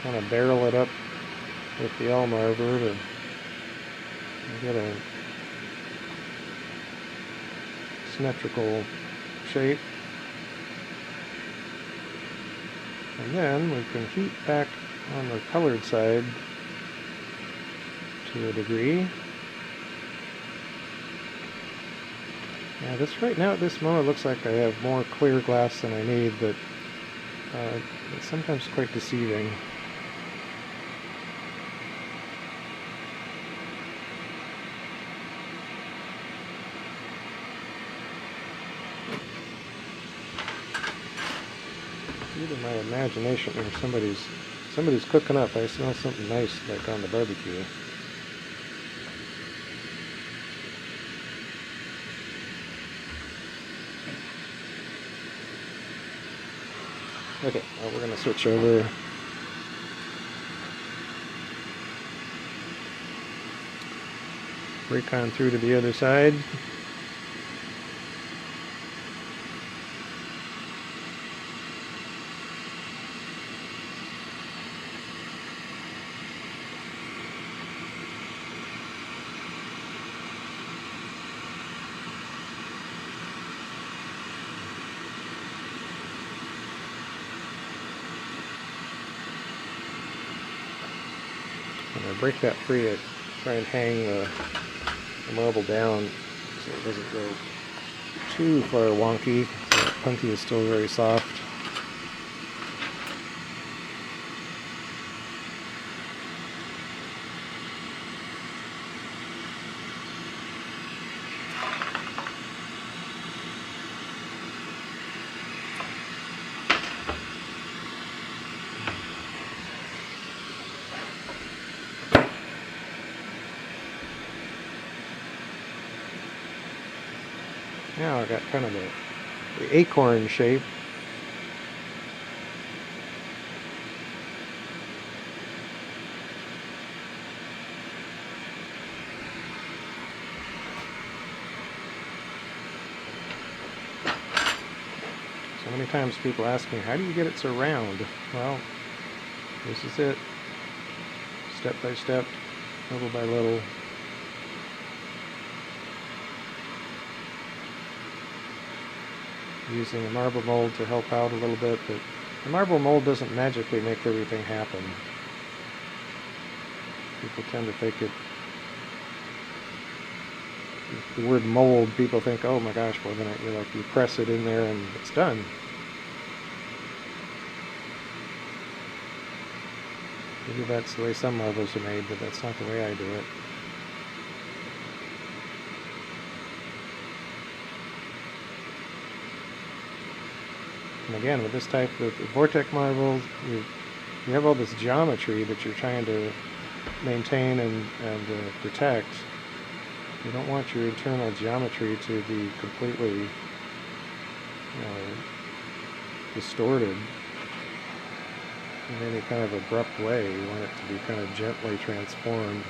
Kind of barrel it up with the elm arbor to get a symmetrical shape. And then we can heat back on the colored side to a degree. Yeah, this right now at this moment it looks like I have more clear glass than I need, but it's sometimes quite deceiving. Either my imagination or somebody's cooking up. I smell something nice like on the barbecue. Okay, well, we're going to switch over. Break on through to the other side. When I break that free, I try and hang the marble down so it doesn't go too far wonky. So that punty is still very soft. Now I got kind of the acorn shape. So many times people ask me, how do you get it so round? Well, this is it. Step by step, little by little. Using a marble mold to help out a little bit, but the marble mold doesn't magically make everything happen. People tend to think it, the word mold, people think, oh my gosh, well then you press it in there and it's done. Maybe that's the way some marbles are made, but that's not the way I do it. And again, with this type of Vortex marbles, you have all this geometry that you're trying to maintain and protect. You don't want your internal geometry to be completely distorted in any kind of abrupt way. You want it to be kind of gently transformed.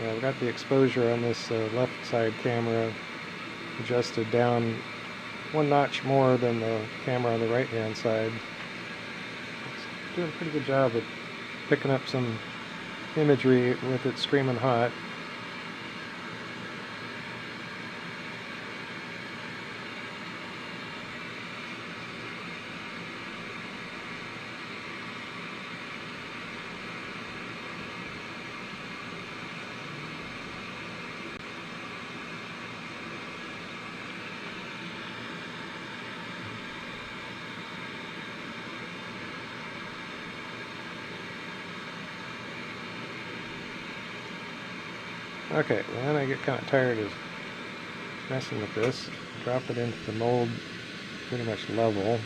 Yeah, I've got the exposure on this left side camera adjusted down one notch more than the camera on the right hand side. It's doing a pretty good job of picking up some imagery with it screaming hot. Okay, well then I get kind of tired of messing with this. Drop it into the mold pretty much level.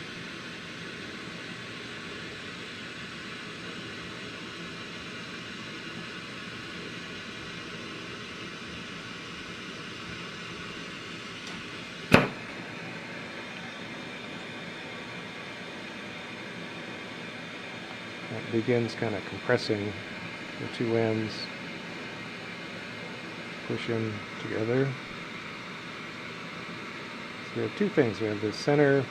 That begins kind of compressing the two ends. Push them together. So we have two things. We have the center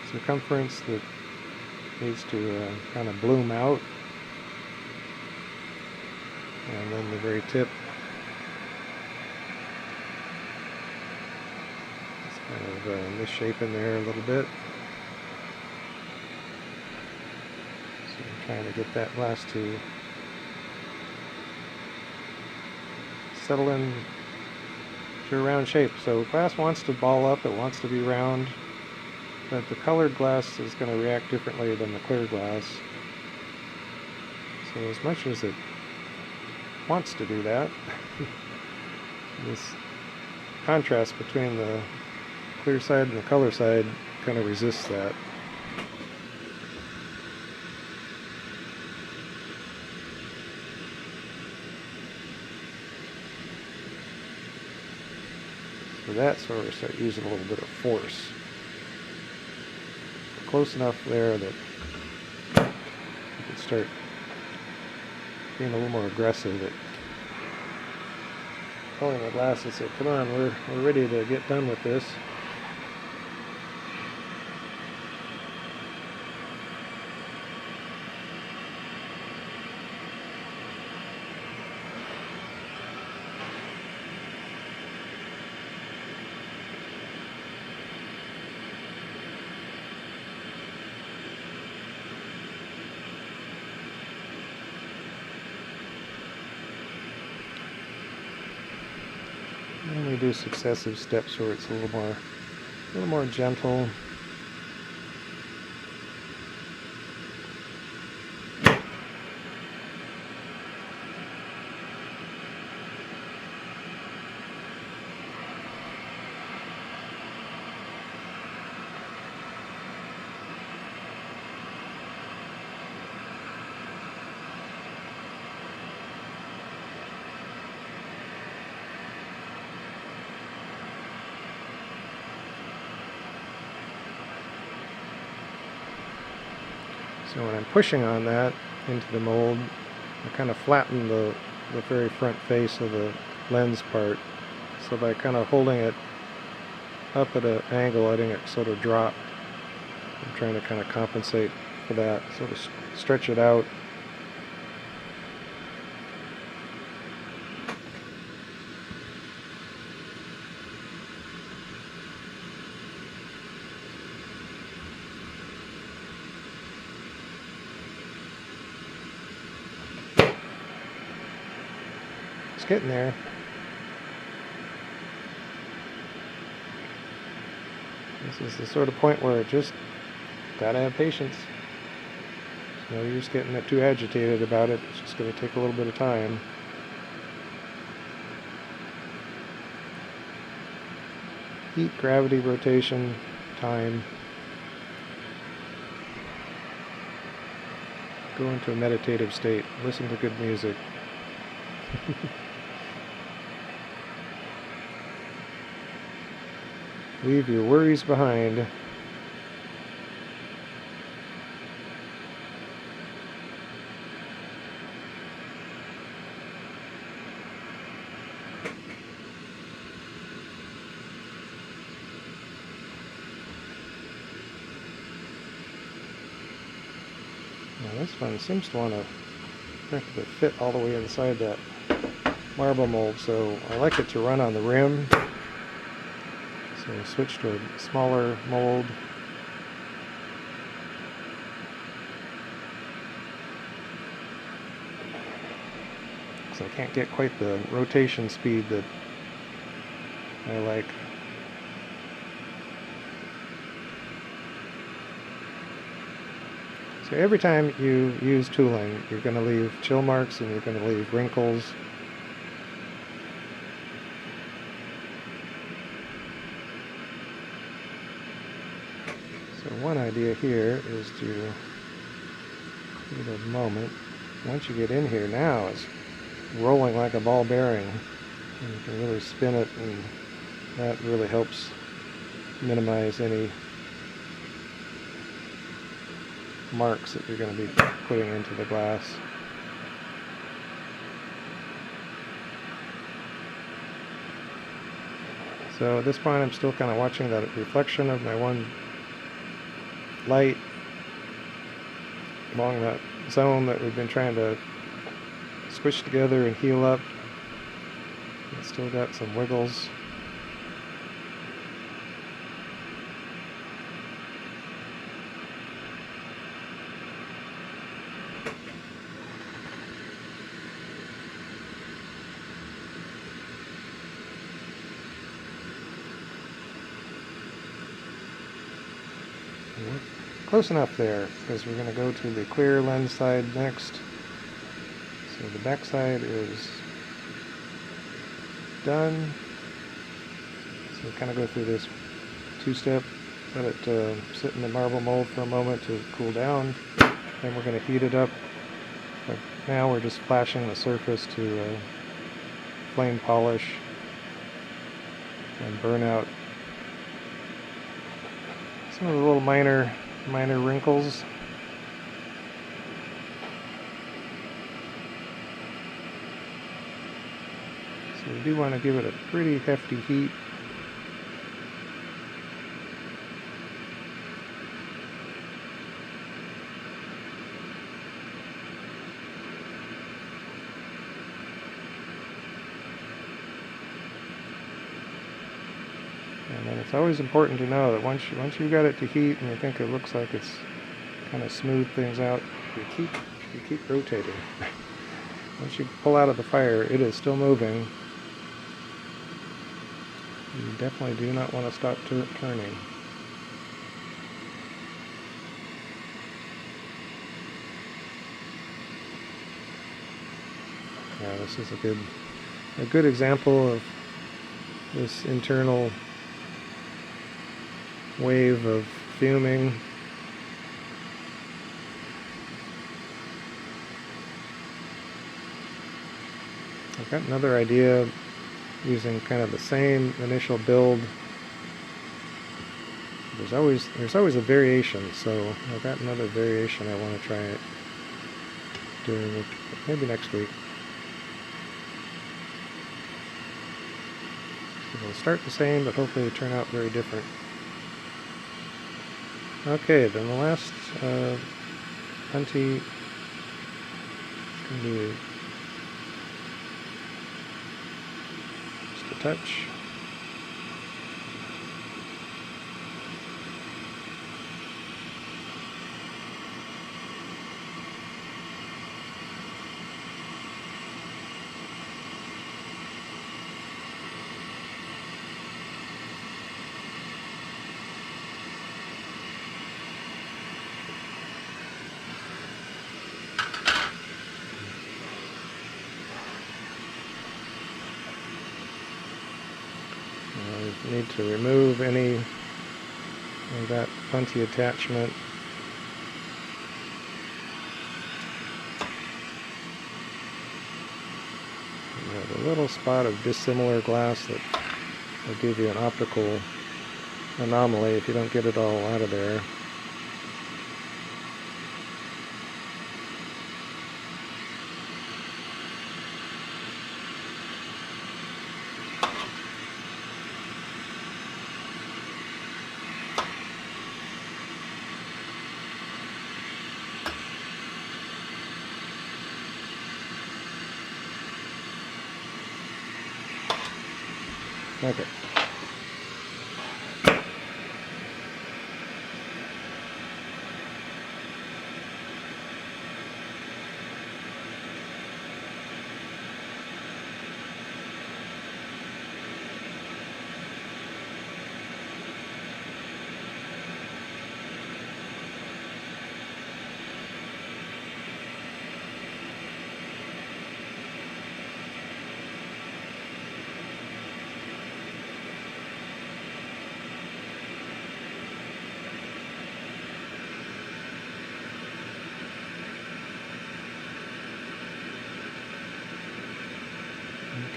circumference that needs to kind of bloom out, and then the very tip is kind of misshapen there a little bit. So I'm trying to get that glass to settle in to a round shape. So glass wants to ball up, it wants to be round, but the colored glass is going to react differently than the clear glass. So as much as it wants to do that, this contrast between the clear side and the color side kind of resists that. So that's where we start using a little bit of force. Close enough there that you can start being a little more aggressive at pulling the glass and say, come on, we're ready to get done with this. And we do successive steps where it's a little more a little more gentle. So when I'm pushing on that into the mold, I kind of flatten the very front face of the lens part. So by kind of holding it up at an angle, letting it sort of drop, I'm trying to kind of compensate for that, sort of stretch it out. It's getting there. This is the sort of point where it just gotta have patience. There's no use getting too agitated about it. It's just going to take a little bit of time. Heat, gravity, rotation, time. Go into a meditative state. Listen to good music. Leave your worries behind. Now this one seems to want to practically fit all the way inside that marble mold, so I like it to run on the rim. So we'll switch to a smaller mold. So I can't get quite the rotation speed that I like. So every time you use tooling, you're going to leave chill marks and you're going to leave wrinkles. So one idea here is to give it a moment. Once you get in here now, it's rolling like a ball bearing. And you can really spin it, and that really helps minimize any marks that you're going to be putting into the glass. So at this point I'm still kind of watching that reflection of my one light along that zone that we've been trying to squish together and heal up. It's still got some wiggles. We're close enough there, because we're going to go to the clear lens side next. So the back side is done. So we kind of go through this two-step, let it sit in the marble mold for a moment to cool down. Then we're going to heat it up. But now we're just flashing the surface to flame polish and burn out some of the little minor wrinkles. So we do want to give it a pretty hefty heat. And then it's always important to know that once you've got it to heat and you think it looks like it's kind of smooth things out, you keep rotating. Once you pull out of the fire, it is still moving. You definitely do not want to stop turning. Yeah, this is a good example of this internal wave of fuming. I've got another idea using kind of the same initial build. There's always a variation, so I've got another variation I want to try doing maybe next week. So it'll start the same, but hopefully it'll turn out very different. Okay, then the last puntee is going to be just a touch. I need to remove any of that puntee attachment. There's a little spot of dissimilar glass that will give you an optical anomaly if you don't get it all out of there. Okay.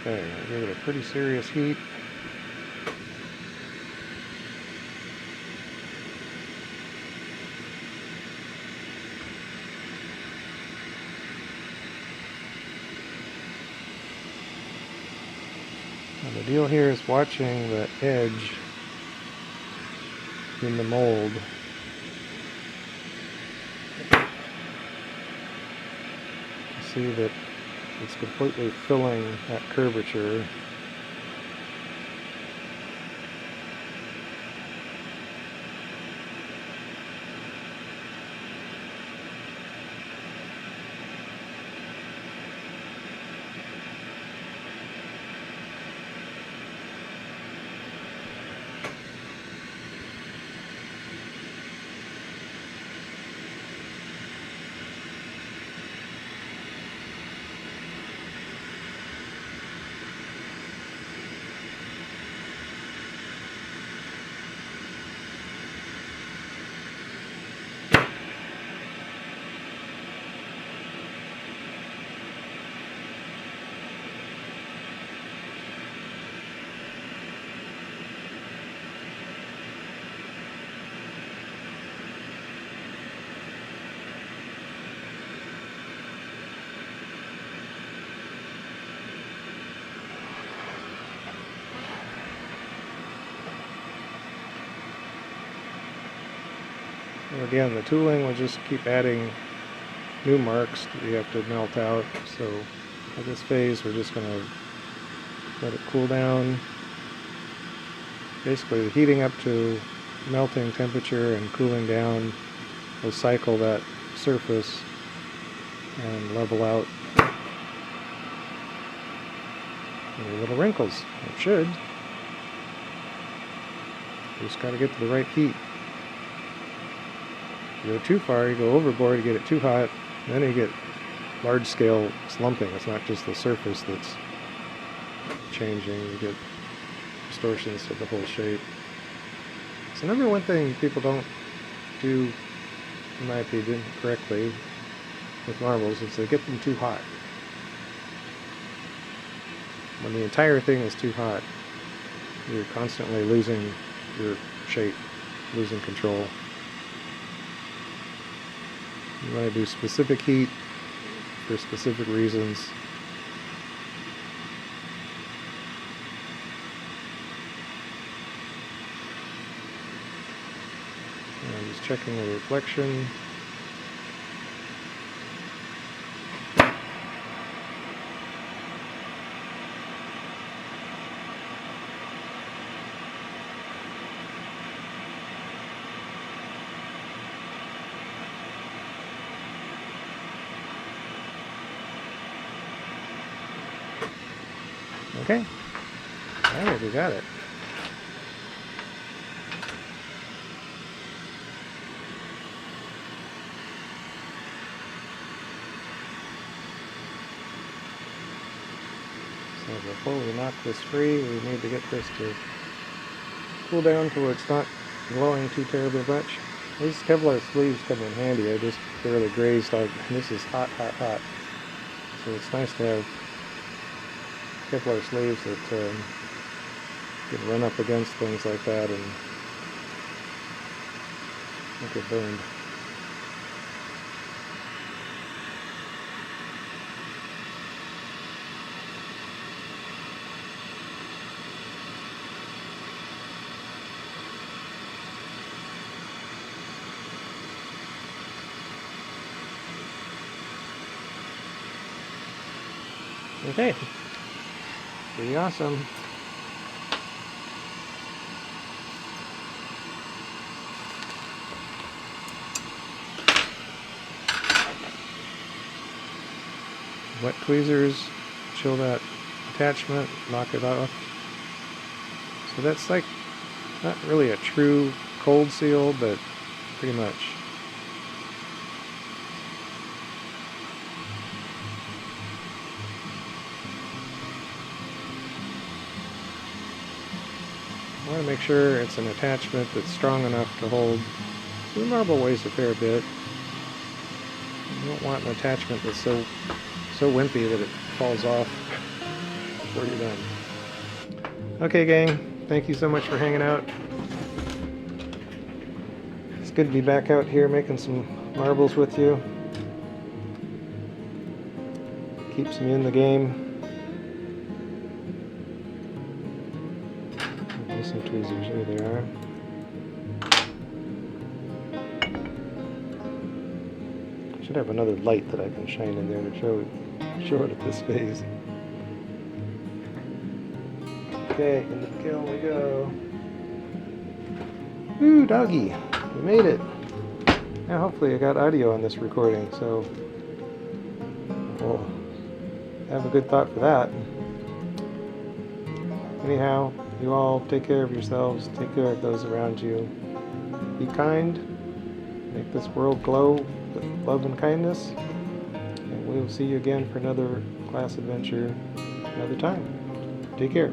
Okay, I'll give it a pretty serious heat. Now the deal here is watching the edge in the mold. See that it's completely filling that curvature. And again, the tooling will just keep adding new marks that you have to melt out. So at this phase, we're just going to let it cool down. Basically, heating up to melting temperature and cooling down will cycle that surface and level out any little wrinkles. It should. just got to get to the right heat. If you go too far, you go overboard, you get it too hot, then you get large-scale slumping. It's not just the surface that's changing, you get distortions to the whole shape. So number one thing people don't do, in my opinion, correctly with marbles is they get them too hot. When the entire thing is too hot, you're constantly losing your shape, losing control. You want to do specific heat for specific reasons. And I'm just checking the reflection. Okay, alright, we got it. So before we knock this free, we need to get this to cool down to where it's not glowing too terribly much. These Kevlar sleeves come in handy. I just barely grazed on, this is hot, hot, hot. So it's nice to have Kevlar sleeves that can run up against things like that and don't get burned. Okay. Pretty awesome. Wet tweezers, chill that attachment, knock it off. So that's like not really a true cold seal, but pretty much. I want to make sure it's an attachment that's strong enough to hold. The marble weighs a fair bit. You don't want an attachment that's so wimpy that it falls off before you're done. Okay, gang, thank you so much for hanging out. It's good to be back out here making some marbles with you. Keeps me in the game. Some tweezers, here they are. Should have another light that I can shine in there to show it at this phase. Okay, into the kiln we go. Ooh, doggy, we made it. Now hopefully I got audio on this recording, so we'll have a good thought for that. Anyhow, you all take care of yourselves, take care of those around you. Be kind, make this world glow with love and kindness, and we'll see you again for another class adventure another time. Take care.